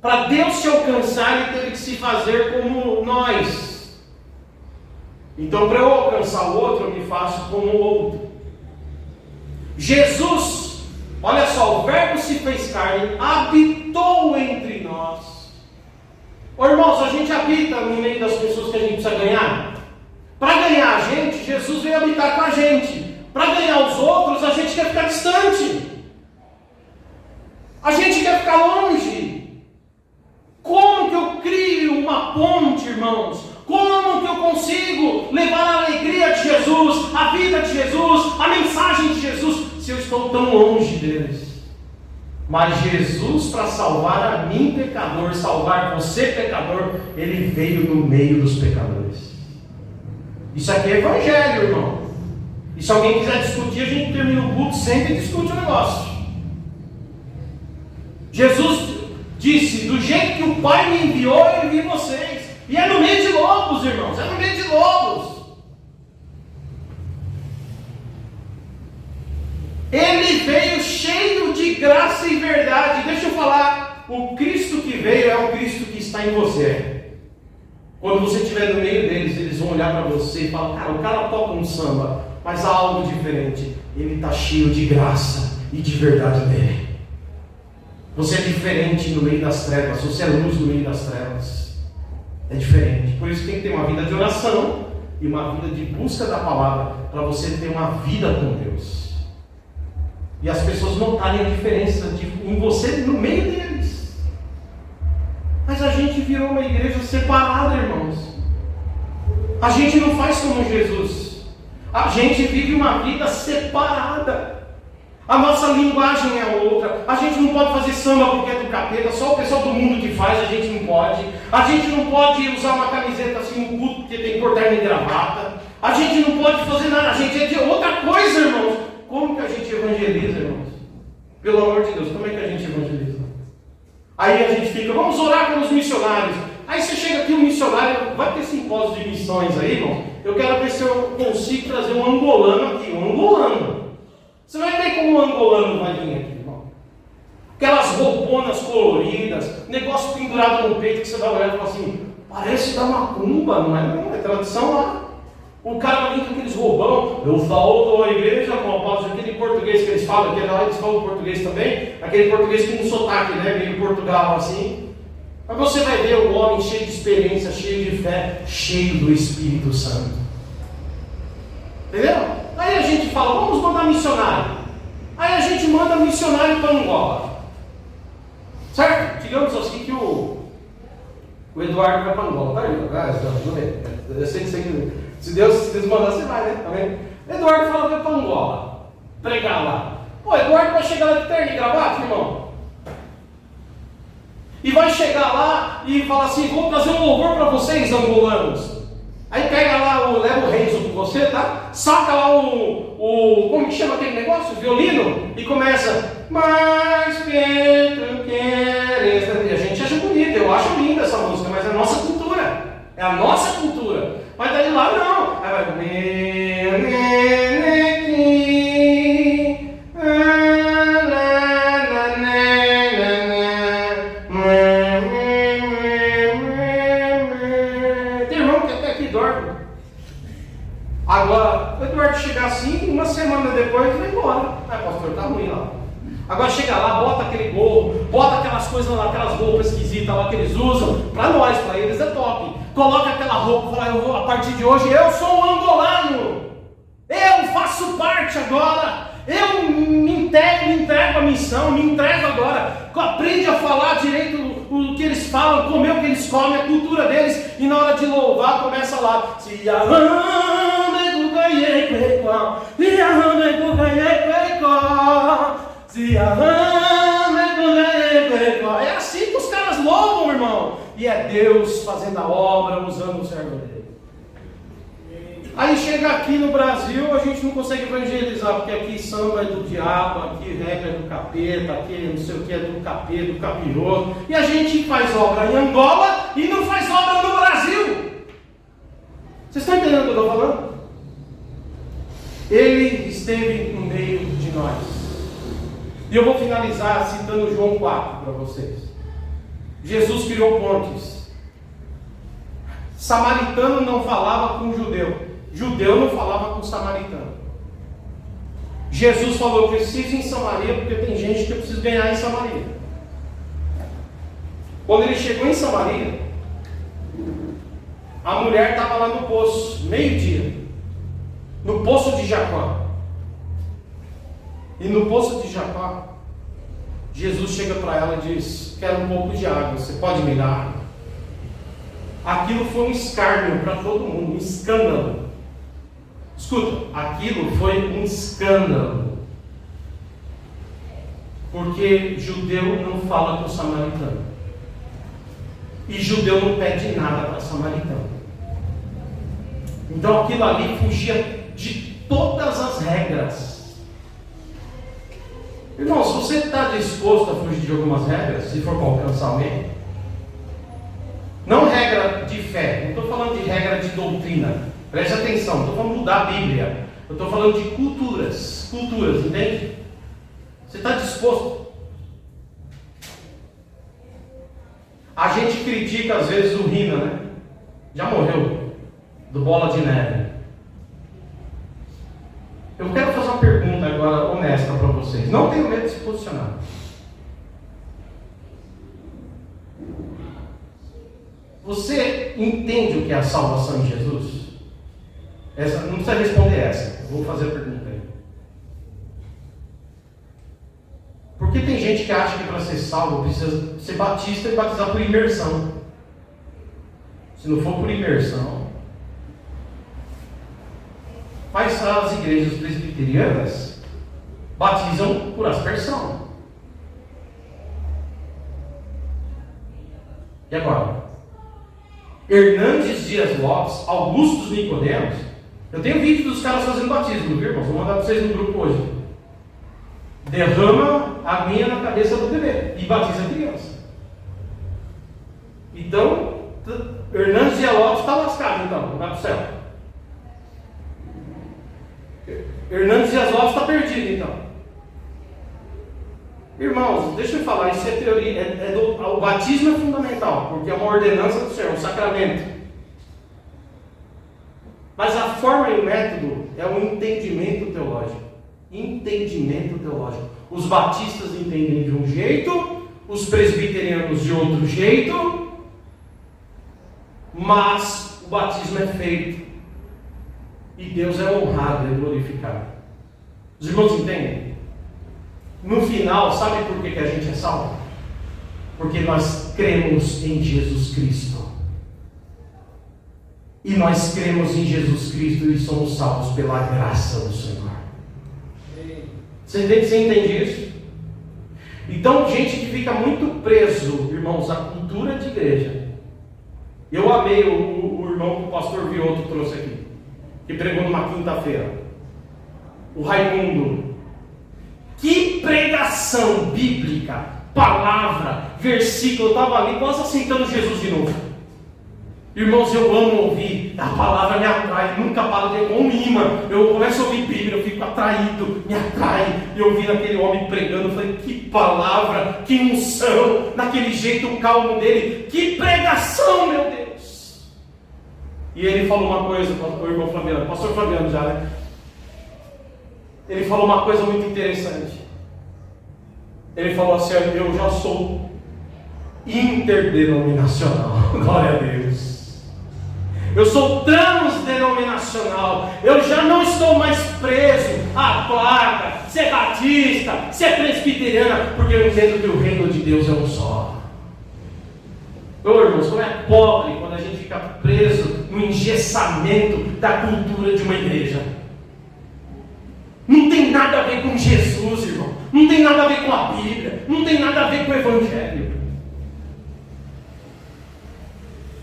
[SPEAKER 1] Para Deus te alcançar, ele teve que se fazer como nós. Então, para eu alcançar o outro, eu me faço como o outro. Jesus, olha só, o verbo se fez carne, habitou entre nós. Ô irmãos, a gente habita no meio das pessoas que a gente precisa ganhar. Para ganhar a gente, Jesus veio habitar com a gente. Para ganhar os outros, a gente quer ficar distante. A gente quer ficar longe. Como que eu crio uma ponte, irmãos? Como que eu consigo levar a alegria de Jesus, a vida de Jesus, a mensagem de Jesus, se eu estou tão longe deles? Mas Jesus, para salvar a mim, pecador, salvar você, pecador, ele veio no meio dos pecadores. Isso aqui é evangelho, irmão. E se alguém quiser discutir, a gente termina o culto sempre e discute o negócio. Jesus disse, do jeito que o Pai me enviou, eu envio vocês. E é no meio de lobos, irmãos, é no meio de lobos. Ele veio cheio de graça e verdade. Deixa eu falar, o Cristo que veio é o Cristo que está em você. Quando você estiver no meio deles, eles vão olhar para você e falar, cara, o cara toca um samba, mas há algo diferente. Ele está cheio de graça e de verdade dele. Você é diferente no meio das trevas, você é luz no meio das trevas. É diferente. Por isso tem que ter uma vida de oração e uma vida de busca da palavra, para você ter uma vida com Deus. E as pessoas notarem a diferença em você no meio deles. Mas a gente virou uma igreja separada, irmãos. A gente não faz como Jesus. A gente vive uma vida separada. A nossa linguagem é outra. A gente não pode fazer samba porque é do capeta. Só o pessoal do mundo que faz, a gente não pode. A gente não pode usar uma camiseta assim no culto porque tem que pôr terno e gravata. A gente não pode fazer nada. A gente é de outra coisa, irmãos. Como que a gente evangeliza, irmãos? Pelo amor de Deus, como é que a gente evangeliza? Aí a gente fica, vamos orar pelos missionários. Aí você chega aqui, um missionário, vai ter simpósio de missões aí, irmão. Eu quero ver se eu consigo trazer um angolano aqui, um angolano. Você vai ver como um angolano vai vir aqui, irmão. Aquelas rouponas coloridas, negócio pendurado no peito que você vai olhar e fala assim, parece da macumba, não é? Não, é tradição lá. O cara vai vir com aqueles roubão, eu falo da igreja com a pausa, aquele português que eles falam, aquele lá eles falam português também, aquele português com um sotaque, né? Meio Portugal assim. Mas você vai ver o homem cheio de experiência, cheio de fé, cheio do Espírito Santo. Entendeu? Aí a gente fala, vamos mandar missionário. Aí a gente manda missionário para Angola. Certo? Digamos assim que o Eduardo vai para Angola. Eu sei que se Deus mandar, você vai, né? Tá vendo? Eduardo fala que vai para Angola. Pregar lá. Pô, Eduardo vai chegar lá de terno e gravata, irmão. E vai chegar lá e falar assim, vou trazer um louvor para vocês, angolanos. Aí pega lá, leva o Renzo com você, tá? Saca lá como que chama aquele negócio? O violino. E começa, mais Pedro queres. E a gente acha bonita, eu acho linda essa música, mas é a nossa cultura. É a nossa cultura. Mas daí lá não. Aí vai, agora, o Eduardo chegar assim, uma semana depois vai embora. Aí, pastor, tá ruim lá. Agora chega lá, bota aquele gorro, bota aquelas coisas lá, aquelas roupas esquisitas lá que eles usam. Pra nós, pra eles é top. Coloca aquela roupa e fala, eu vou, a partir de hoje eu sou um angolano. Eu faço parte agora. Eu me entrego à missão, me entrego agora. Aprende a falar direito o que eles falam, comer o que eles comem, a cultura deles. E na hora de louvar, começa lá. É assim que os caras louvam, irmão. E é Deus fazendo a obra, usando o servo dele. Aí chega aqui no Brasil, a gente não consegue evangelizar, porque aqui samba é do diabo, aqui regra é do capeta, aqui não sei o que é do capeta, do capiroto. E a gente faz obra em Angola e não faz obra no Brasil. Vocês estão entendendo o que eu estou falando? Ele esteve no meio de nós. E eu vou finalizar citando João 4 para vocês. Jesus criou pontes. Samaritano não falava com judeu. Judeu não falava com samaritano. Jesus falou, preciso ir em Samaria, porque tem gente que eu preciso ganhar em Samaria. Quando ele chegou em Samaria, a mulher estava lá no poço, meio-dia, no poço de Jacó. E no poço de Jacó, Jesus chega para ela e diz, quero um pouco de água, você pode me dar água? Aquilo foi um escárnio para todo mundo, um escândalo. Escuta, aquilo foi um escândalo. Porque judeu não fala com samaritano. E judeu não pede nada para samaritano. Então aquilo ali fugia de todas as regras. Irmão, se você está disposto a fugir de algumas regras, se for para alcançar alguém, não regra de fé, não estou falando de regra de doutrina. Preste atenção, não estou falando da Bíblia. Eu estou falando de culturas. Culturas, entende? Você está disposto? A gente critica às vezes o Rina, né? Já morreu. Do Bola de Neve. Eu quero fazer uma pergunta agora honesta para vocês. Não tenho medo de se posicionar. Você entende o que é a salvação em Jesus? Essa, não precisa responder essa. Eu vou fazer a pergunta aí. Porque tem gente que acha que para ser salvo precisa ser batista e batizar por imersão. Se não for por imersão, Mas as igrejas presbiterianas batizam por aspersão. E agora? Hernandes Dias Lopes, Augustus Nicodemos. Eu tenho vídeo dos caras fazendo batismo, viu, irmãos? Vou mandar para vocês no grupo hoje. Derrama a aguinha na cabeça do bebê e batiza a criança. Então, Hernandes Dias Lopes está lascado, então, não vai para o céu. Hernandes Dias Lopes está perdido, então. Irmãos, deixa eu falar, isso é teoria, o batismo é fundamental, porque é uma ordenança do Senhor, um sacramento. Mas a forma e o método é o entendimento teológico. Entendimento teológico. Os batistas entendem de um jeito, os presbiterianos de outro jeito, mas o batismo é feito. E Deus é honrado, é glorificado. Os irmãos entendem? No final, sabe por que a gente é salvo? Porque nós cremos em Jesus Cristo. E nós cremos em Jesus Cristo e somos salvos pela graça do Senhor. Você entende isso? Então, gente que fica muito preso, irmãos, à cultura de igreja. Eu amei o irmão que o pastor Vioto trouxe aqui, que pregou numa quinta-feira. O Raimundo. Que pregação bíblica, palavra, versículo. Eu estava ali quase aceitando Jesus de novo. Irmãos, eu amo ouvir, a palavra me atrai, nunca paro de um imã. Eu começo a ouvir Bíblia, eu fico atraído, me atrai. E eu vi aquele homem pregando, eu falei, que palavra, que unção, naquele jeito calmo dele, que pregação, meu Deus. E ele falou uma coisa, o irmão Flaviano, pastor Flaviano já, né? Ele falou uma coisa muito interessante. Ele falou assim, eu já sou interdenominacional, glória a Deus. Eu sou transdenominacional. Eu já não estou mais preso à placa, ser batista, ser presbiteriana, porque eu entendo que o reino de Deus é um só. Ô irmãos, como é pobre quando a gente fica preso no engessamento da cultura de uma igreja. Não tem nada a ver com Jesus, irmão. Não tem nada a ver com a Bíblia. Não tem nada a ver com o Evangelho.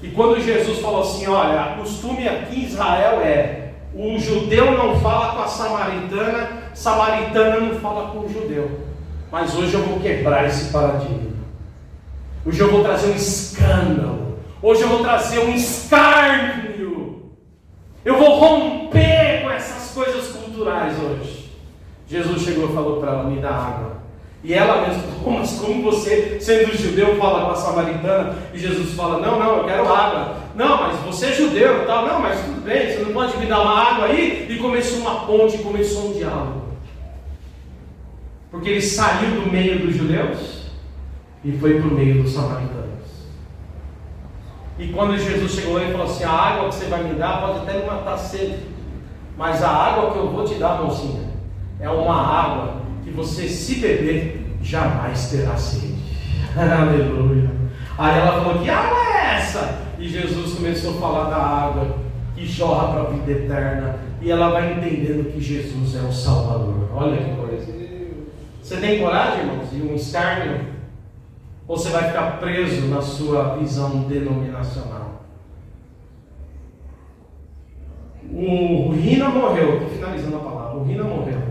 [SPEAKER 1] E quando Jesus falou assim, olha, o costume aqui em Israel é, o judeu não fala com a samaritana não fala com o judeu. Mas hoje eu vou quebrar esse paradigma. Hoje eu vou trazer um escândalo. Hoje eu vou trazer um escárnio. Eu vou romper com essas coisas culturais hoje. Jesus chegou e falou para ela, me dá água. E ela mesma, mas como você, sendo judeu, fala com a samaritana, e Jesus fala, não, eu quero água. Não, mas você é judeu e tal. Não, mas tudo bem, você não pode me dar uma água aí? E começou uma ponte, começou um diálogo. Porque ele saiu do meio dos judeus e foi para o meio dos samaritanos. E quando Jesus chegou lá, ele falou assim, a água que você vai me dar pode até me matar sede, mas a água que eu vou te dar, mocinha, é uma água que você, se beber, jamais terá sede. Aleluia. Aí ela falou, que água é essa? E Jesus começou a falar da água que jorra para a vida eterna. E ela vai entendendo que Jesus é o Salvador. Olha que coisa. Você tem coragem, irmãos, de um escárnio? Ou você vai ficar preso na sua visão denominacional? O Rina morreu. Estou finalizando a palavra. O Rina morreu.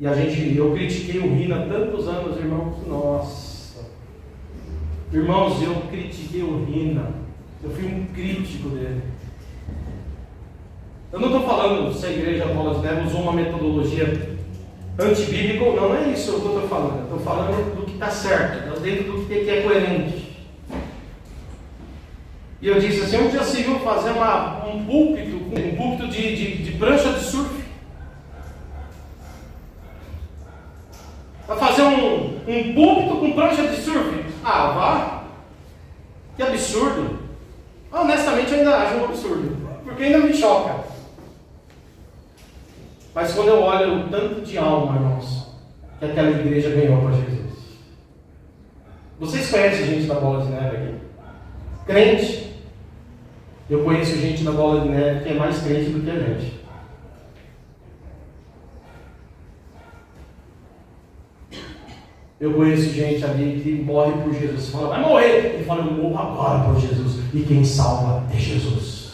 [SPEAKER 1] E eu critiquei o Rina tantos anos, irmãos. Nossa. Irmãos, eu critiquei o Rina. Eu fui um crítico dele. Eu não estou falando se a igreja Bola de Neve usou uma metodologia antibíblica ou não, não é isso que eu estou falando. Eu estou falando do que está certo, dentro do que é coerente. E eu disse assim, onde já se viu fazer um púlpito de prancha de surf? Vai fazer um púlpito com prancha de surf? Ah, vá! Que absurdo! Honestamente, eu ainda acho um absurdo, porque ainda me choca. Mas quando eu olho o tanto de alma, irmãos, que aquela igreja ganhou para Jesus. Vocês conhecem gente da Bola de Neve aqui? Crente? Eu conheço gente da Bola de Neve que é mais crente do que a gente. Eu conheço gente ali que morre por Jesus. Você fala, vai morrer. Ele fala, eu morro agora por Jesus. E quem salva é Jesus.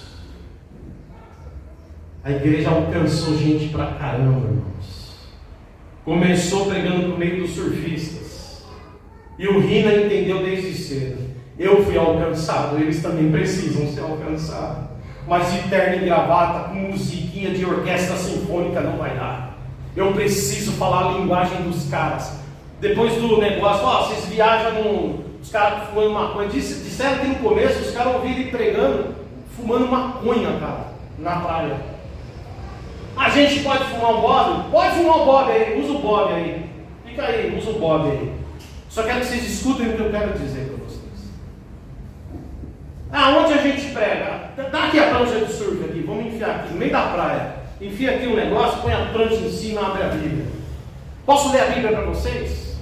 [SPEAKER 1] A igreja alcançou gente pra caramba, irmãos. Começou pregando no meio dos surfistas. E o Rina entendeu desde cedo. Eu fui alcançado, eles também precisam ser alcançados. Mas de terno e gravata, com musiquinha de orquestra sinfônica não vai dar. Eu preciso falar a linguagem dos caras. Depois do negócio, vocês viajam os caras fumando maconha. Disseram que no começo os caras ouviram ele pregando, fumando maconha, cara, na praia. A gente pode fumar um bob? Pode fumar um bob aí, usa o bob aí. Fica aí, usa o bob aí. Só quero que vocês escutem o que eu quero dizer para vocês. Onde a gente prega? Dá aqui a prancha de surf aqui, vamos enfiar aqui no meio da praia. Enfia aqui um negócio, põe a prancha em cima e abre a Bíblia. Posso ler a Bíblia para vocês?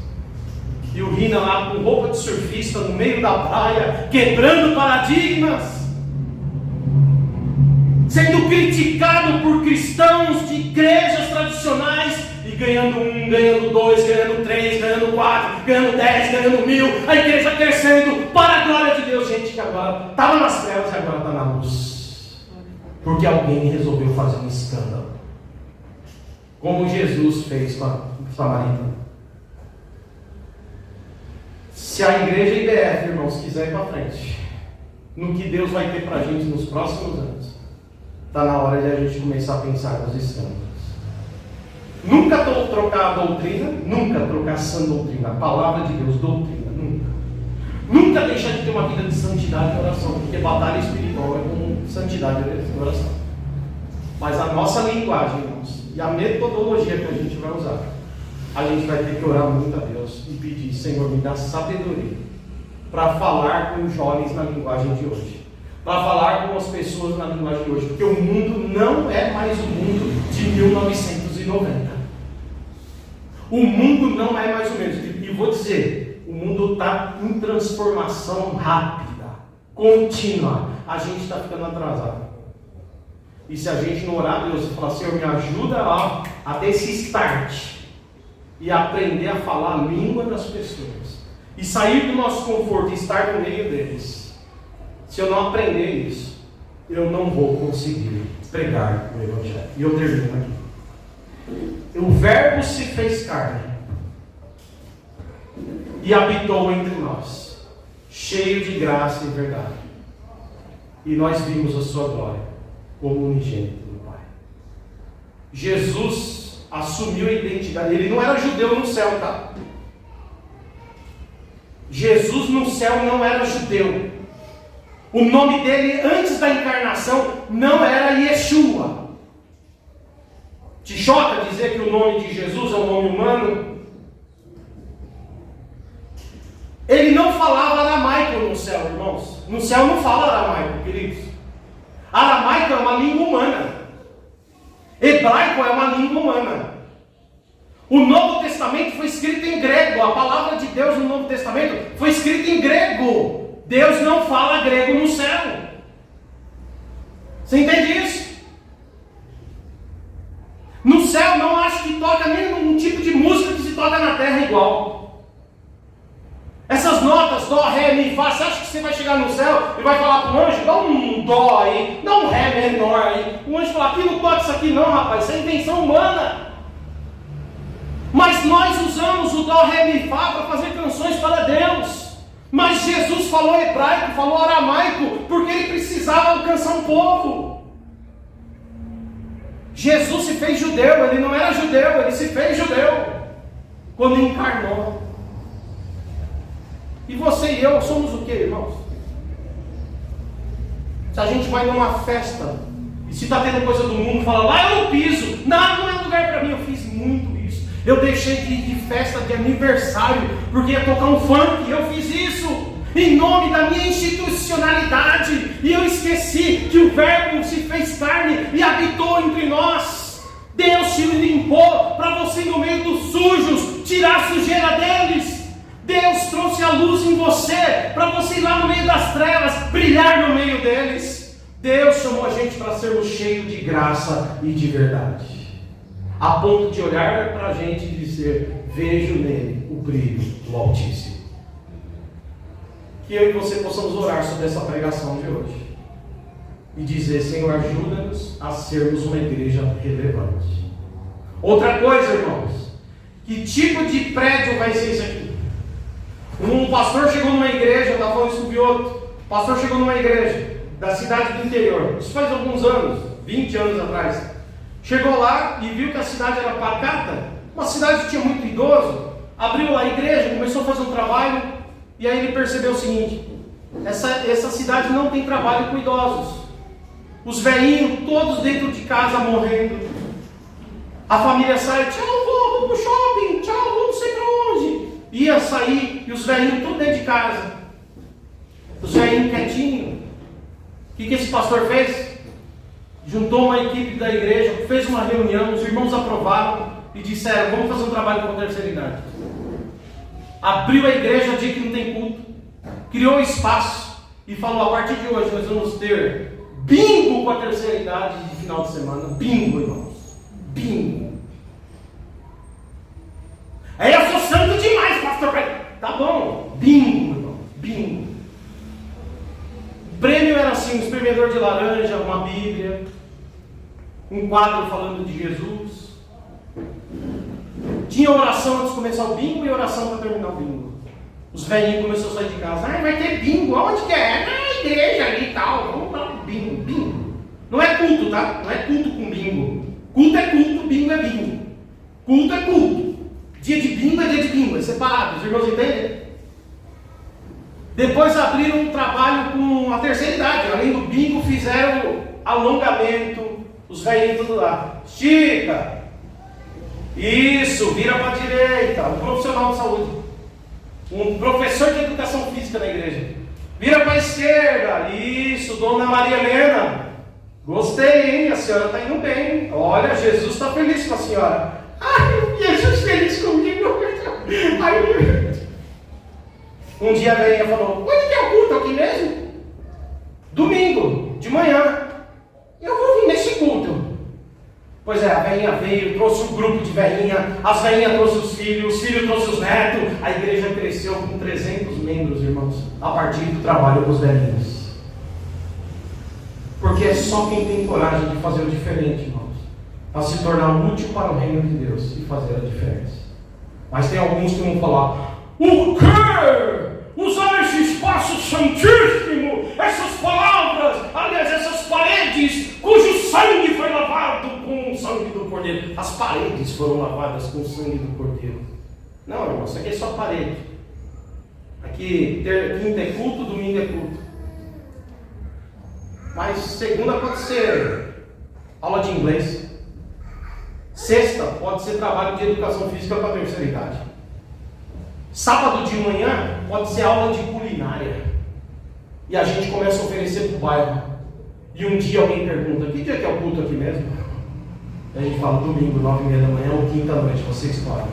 [SPEAKER 1] E o Rina lá com roupa de surfista no meio da praia, quebrando paradigmas, sendo criticado por cristãos de igrejas tradicionais e ganhando 1, ganhando 2, ganhando 3, ganhando 4, ganhando 10, ganhando 1000, a igreja crescendo para a glória de Deus. Gente que agora estava nas trevas e agora está na luz, porque alguém resolveu fazer um escândalo, como Jesus fez com a Samaritana. Se a igreja IBF, irmãos, quiser ir para frente, no que Deus vai ter para a gente nos próximos anos, está na hora de a gente começar a pensar nos escândalos. Nunca trocar a doutrina, nunca trocar a sã doutrina, a palavra de Deus, doutrina, nunca. Nunca deixar de ter uma vida de santidade e oração, porque batalha espiritual é com santidade e oração. Mas a nossa linguagem, irmãos, e a metodologia que a gente vai usar, a gente vai ter que orar muito a Deus e pedir, Senhor, me dá sabedoria para falar com os jovens na linguagem de hoje, para falar com as pessoas na linguagem de hoje, porque o mundo não é mais o mundo de 1990. O mundo não é mais o mesmo. E vou dizer, o mundo está em transformação rápida, contínua. A gente está ficando atrasado. E se a gente não orar a Deus e falar, Senhor, me ajuda a ter esse start e aprender a falar a língua das pessoas e sair do nosso conforto e estar no meio deles. Se eu não aprender isso, eu não vou conseguir pregar o Evangelho. E eu termino aqui. O Verbo se fez carne e habitou entre nós, cheio de graça e verdade. E nós vimos a sua glória como unigênito do Pai. Jesus assumiu a identidade. Ele não era judeu no céu, tá? Jesus no céu não era judeu. O nome dele antes da encarnação não era Yeshua. Te choca dizer que o nome de Jesus é um nome humano? Ele não falava aramaico no céu, irmãos. No céu não fala aramaico, queridos. Aramaico é uma língua humana. Hebraico é uma língua humana. O Novo Testamento foi escrito em grego. A palavra de Deus no Novo Testamento foi escrita em grego. Deus não fala grego no céu. Você entende isso? No céu não acho que toca nenhum tipo de música que se toca na terra igual. Essas notas, dó, ré, mi, fá, você acha que você vai chegar no céu e vai falar para o anjo, dá um dó aí, dá um ré menor aí. O anjo fala, aqui não toca isso aqui não, rapaz, isso é invenção humana. Mas nós usamos o dó, ré, mi, fá para fazer canções para Deus. Mas Jesus falou hebraico, falou aramaico, porque ele precisava alcançar um povo. Jesus se fez judeu, ele não era judeu, ele se fez judeu quando encarnou. E você e eu somos o que, irmãos? Se a gente vai numa festa e se está tendo coisa do mundo, fala, lá eu não piso, não é lugar para mim. Eu fiz muito isso. Eu deixei de ir de festa de aniversário porque ia tocar um funk, eu fiz isso em nome da minha institucionalidade, e eu esqueci que o Verbo se fez carne e habitou entre nós. Deus te limpou para você ir no meio dos sujos, tirar a sujeira deles. Deus trouxe a luz em você para você ir lá no meio das trevas, brilhar no meio deles. Deus chamou a gente para sermos cheios de graça e de verdade, a ponto de olhar para a gente e dizer, vejo nele o brilho do Altíssimo. Que eu e você possamos orar sobre essa pregação de hoje e dizer: Senhor, ajuda-nos a sermos uma igreja relevante. Outra coisa, irmãos, que tipo de prédio vai ser isso aqui? Um pastor chegou numa igreja, eu estava falando isso com o outro. O pastor chegou numa igreja da cidade do interior, isso faz alguns anos, 20 anos atrás. Chegou lá e viu que a cidade era pacata, uma cidade que tinha muito idoso. Abriu lá a igreja, começou a fazer um trabalho, e aí ele percebeu o seguinte: essa cidade não tem trabalho com idosos. Os velhinhos todos dentro de casa morrendo. A família sai: tchau, vou pro shopping, tchau, vou não sei pra onde. Ia sair e os velhinhos tudo dentro de casa. Os velhinhos quietinhos. O que esse pastor fez? Juntou uma equipe da igreja, fez uma reunião, os irmãos aprovaram e disseram: vamos fazer um trabalho com a terceira idade. Abriu a igreja dia que não tem culto, criou espaço e falou: a partir de hoje nós vamos ter bingo com a terceira idade de final de semana. Bingo, irmãos. Bingo. Aí eu sou santo demais, pastor. Tá bom, bingo, irmão. Bingo. O prêmio era assim: um espremedor de laranja, uma Bíblia, um quadro falando de Jesus. Tinha oração antes de começar o bingo e oração para terminar o bingo. Os velhinhos começaram a sair de casa: vai ter bingo, aonde que é? Na igreja ali e tal, vamos lá pro bingo. Bingo. Não é culto, tá? Não é culto com bingo. Culto é culto, bingo é bingo. Culto é culto. Dia de bingo é dia de bingo, é separado, os irmãos entendem? Depois abriram um trabalho com a terceira idade. Além do bingo, fizeram alongamento. Os velhinhos tudo lá: estica, isso, vira para a direita. Um profissional de saúde, um professor de educação física na igreja: vira para a esquerda. Isso, Dona Maria Helena, gostei, hein? A senhora está indo bem. Olha, Jesus está feliz com a senhora. Ai, Jesus feliz comigo. Ai. Um dia a velhinha falou: onde que é o culto aqui mesmo? Domingo, de manhã. Eu vou vir nesse culto. Pois é, a velhinha veio, trouxe um grupo de velhinha, as velhinhas trouxeram os filhos trouxeram os netos. A igreja cresceu com 300 membros, irmãos, a partir do trabalho com os velhinhos. Porque é só quem tem coragem de fazer o diferente, irmãos, para se tornar útil para o reino de Deus e fazer a diferença. Mas tem alguns que vão falar: o quê? Usar esse espaço santíssimo, essas palavras, aliás, essas paredes, cujo sangue foi lavado com o sangue do Cordeiro. As paredes foram lavadas com o sangue do Cordeiro. Não, irmão, isso aqui é só parede. Aqui, quinta é culto, domingo é culto. Mas segunda pode ser aula de inglês. Sexta pode ser trabalho de educação física para a terceira idade. Sábado de manhã pode ser aula de culinária. E a gente começa a oferecer para o bairro. E um dia alguém pergunta: que dia que é o culto aqui mesmo? E a gente fala: domingo, 9h30 da manhã ou quinta-noite, você escolhe.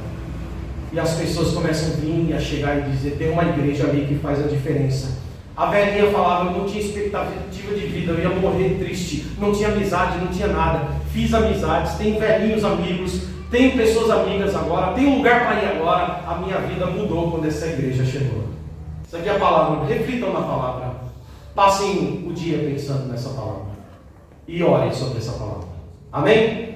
[SPEAKER 1] E as pessoas começam a vir, a chegar e dizer: tem uma igreja ali que faz a diferença. A velhinha falava: eu não tinha expectativa de vida, eu ia morrer triste, não tinha amizade, não tinha nada. Fiz amizades, tenho velhinhos amigos, tenho pessoas amigas agora, tenho um lugar para ir agora. A minha vida mudou quando essa igreja chegou. Isso aqui é a palavra, reflitam na palavra. Passem o dia pensando nessa palavra e orem sobre essa palavra. Amém?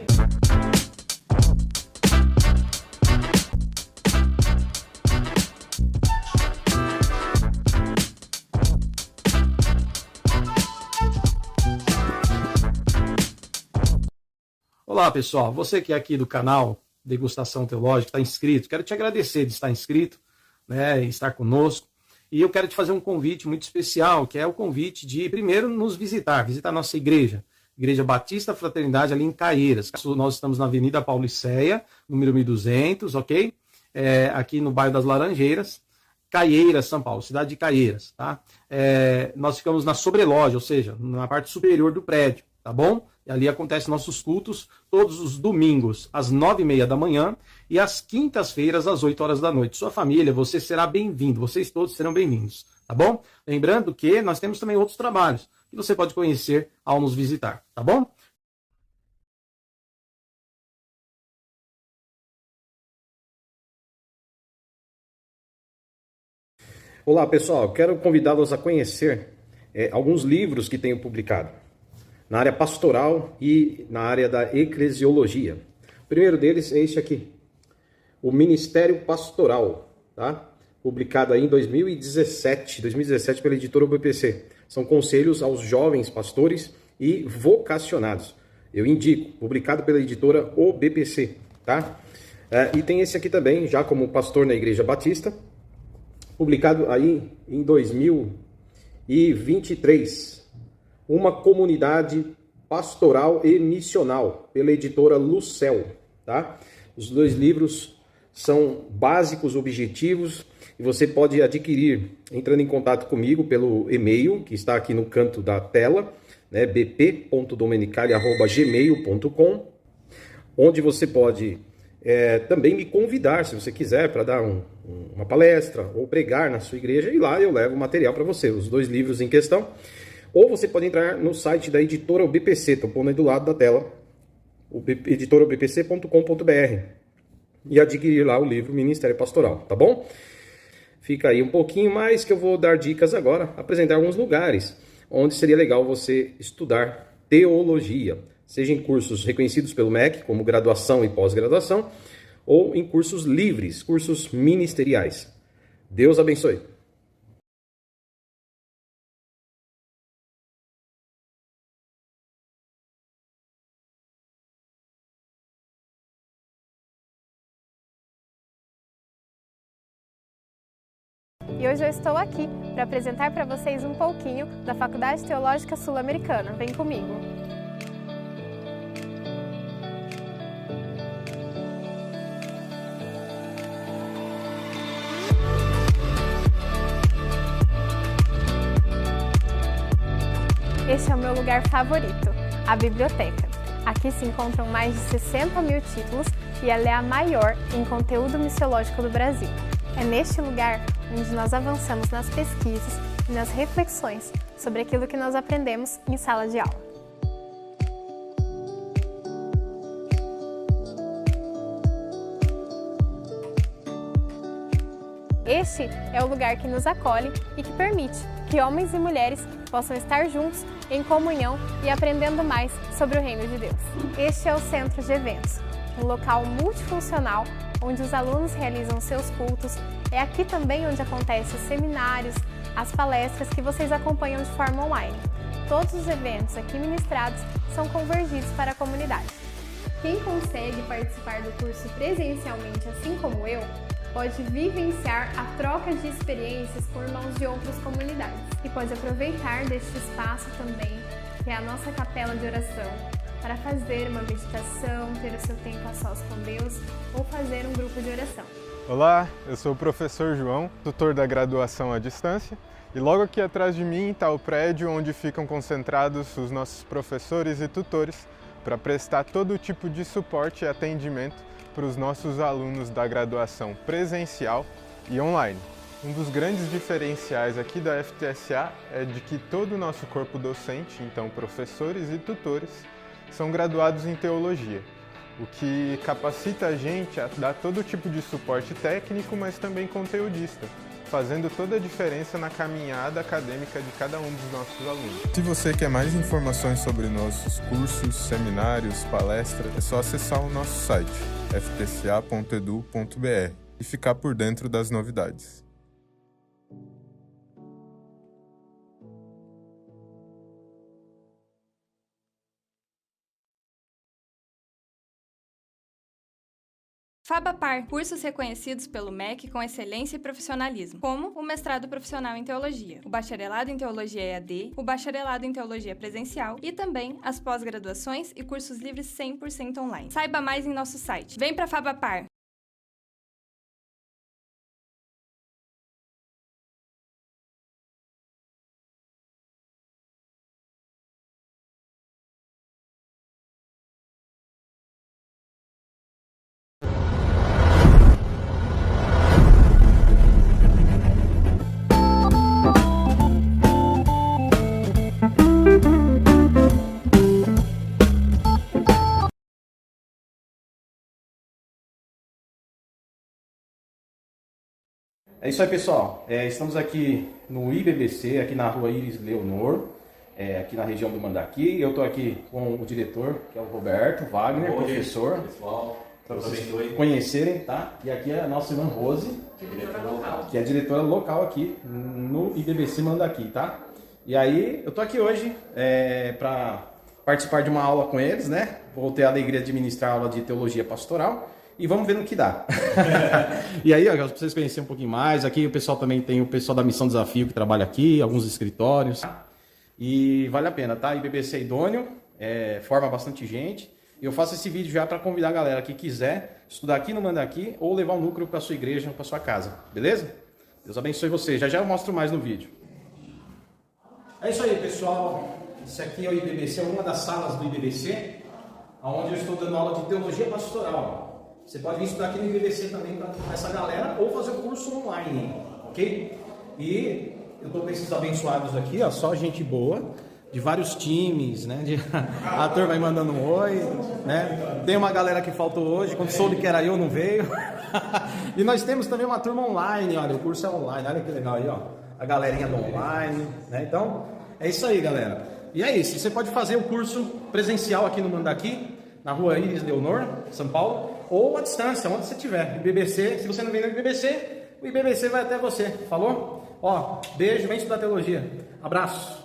[SPEAKER 2] Olá pessoal, você que é aqui do canal Degustação Teológica, está inscrito, quero te agradecer de estar inscrito, né, e estar conosco. E eu quero te fazer um convite muito especial, que é o convite de primeiro nos visitar a nossa igreja, Igreja Batista Fraternidade ali em Caieiras. Nós estamos na Avenida Pauliceia, número 1200, ok? Aqui no bairro das Laranjeiras, Caieiras, São Paulo, cidade de Caieiras, tá? Nós ficamos na sobreloja, ou seja, na parte superior do prédio, tá bom? E ali acontecem nossos cultos todos os domingos, às 9h30 da manhã e às quintas-feiras, às 8 horas da noite. Sua família, você será bem-vindo, vocês todos serão bem-vindos, tá bom? Lembrando que nós temos também outros trabalhos que você pode conhecer ao nos visitar, tá bom? Olá pessoal, quero convidá-los a conhecer alguns livros que tenho publicado na área pastoral e na área da eclesiologia. O primeiro deles é este aqui, o Ministério Pastoral, tá? Publicado aí em 2017 pela editora UBPC. São conselhos aos jovens pastores e vocacionados. Eu indico, publicado pela editora UBPC, tá? E tem esse aqui também, já como pastor na Igreja Batista, publicado aí em 2023, uma comunidade pastoral e missional, pela editora Lucel, tá? Os dois livros são básicos, objetivos, e você pode adquirir entrando em contato comigo pelo e-mail, que está aqui no canto da tela, né, bp.domenicali@gmail.com, onde você pode também me convidar, se você quiser, para dar uma palestra ou pregar na sua igreja, e lá eu levo material para você, os dois livros em questão. Ou você pode entrar no site da editora UBPC, estou pondo aí do lado da tela, editoraubpc.com.br, e adquirir lá o livro Ministério Pastoral, tá bom? Fica aí um pouquinho mais que eu vou dar dicas agora, apresentar alguns lugares onde seria legal você estudar teologia, seja em cursos reconhecidos pelo MEC, como graduação e pós-graduação, ou em cursos livres, cursos ministeriais. Deus abençoe.
[SPEAKER 3] E hoje eu estou aqui para apresentar para vocês um pouquinho da Faculdade Teológica Sul-Americana. Vem comigo! Este é o meu lugar favorito, a biblioteca. Aqui se encontram mais de 60 mil títulos e ela é a maior em conteúdo missiológico do Brasil. É neste lugar onde nós avançamos nas pesquisas e nas reflexões sobre aquilo que nós aprendemos em sala de aula. Este é o lugar que nos acolhe e que permite que homens e mulheres possam estar juntos em comunhão e aprendendo mais sobre o Reino de Deus. Este é o Centro de Eventos, um local multifuncional onde os alunos realizam seus cultos. É aqui também onde acontecem os seminários, as palestras que vocês acompanham de forma online. Todos os eventos aqui ministrados são convergidos para a comunidade. Quem consegue participar do curso presencialmente, assim como eu, pode vivenciar a troca de experiências com irmãos de outras comunidades e pode aproveitar deste espaço também, que é a nossa capela de oração, para fazer uma meditação, ter o seu tempo a sós com Deus ou fazer um grupo de oração.
[SPEAKER 4] Olá, eu sou o professor João, tutor da graduação à distância, e logo aqui atrás de mim está o prédio onde ficam concentrados os nossos professores e tutores para prestar todo tipo de suporte e atendimento para os nossos alunos da graduação presencial e online. Um dos grandes diferenciais aqui da FTSA é de que todo o nosso corpo docente, então professores e tutores, são graduados em teologia, o que capacita a gente a dar todo tipo de suporte técnico, mas também conteudista, fazendo toda a diferença na caminhada acadêmica de cada um dos nossos alunos.
[SPEAKER 5] Se você quer mais informações sobre nossos cursos, seminários, palestras, é só acessar o nosso site ftca.edu.br e ficar por dentro das novidades.
[SPEAKER 6] FABAPAR, cursos reconhecidos pelo MEC com excelência e profissionalismo, como o mestrado profissional em teologia, o bacharelado em teologia EAD, o bacharelado em teologia presencial e também as pós-graduações e cursos livres 100% online. Saiba mais em nosso site. Vem pra FABAPAR!
[SPEAKER 2] É isso aí, pessoal. Estamos aqui no IBBC, aqui na rua Iris Leonor, aqui na região do Mandaqui. Eu estou aqui com o diretor, que é o Roberto Wagner, professor.
[SPEAKER 7] Pessoal,
[SPEAKER 2] para vocês conhecerem, tá? E aqui é a nossa irmã Rose, que é diretora local aqui no IBBC Mandaqui, tá? E aí, eu tô aqui hoje para participar de uma aula com eles, né? Vou ter a alegria de ministrar aula de teologia pastoral e vamos ver no que dá. E aí, ó, para vocês conhecerem um pouquinho mais, aqui o pessoal também tem o pessoal da Missão Desafio que trabalha aqui, alguns escritórios. E vale a pena, tá? IBBC é idôneo, forma bastante gente. E eu faço esse vídeo já para convidar a galera que quiser estudar aqui no Mandaqui ou levar um núcleo para sua igreja, para sua casa, beleza? Deus abençoe você. Já eu mostro mais no vídeo. É isso aí, pessoal. Esse aqui é o IBBC, é uma das salas do IBBC, onde eu estou dando aula de teologia pastoral. Você pode vir estudar aqui no IBBC também para essa galera ou fazer o curso online, ok? E eu estou com esses abençoados aqui, ó, só gente boa, de vários times, né? A turma vai mandando um oi, né? Tem uma galera que faltou hoje, quando soube que era eu, não veio. E nós temos também uma turma online, olha, o curso é online, olha que legal aí, ó. A galerinha do online, né? Então, é isso aí, galera. E é isso, você pode fazer o curso presencial aqui no Mandaqui, na rua Iris Leonor, São Paulo, ou à distância, onde você estiver. IBBC, se você não vem no IBBC, o IBBC vai até você, falou? Ó, beijo, vem estudar teologia. Abraço.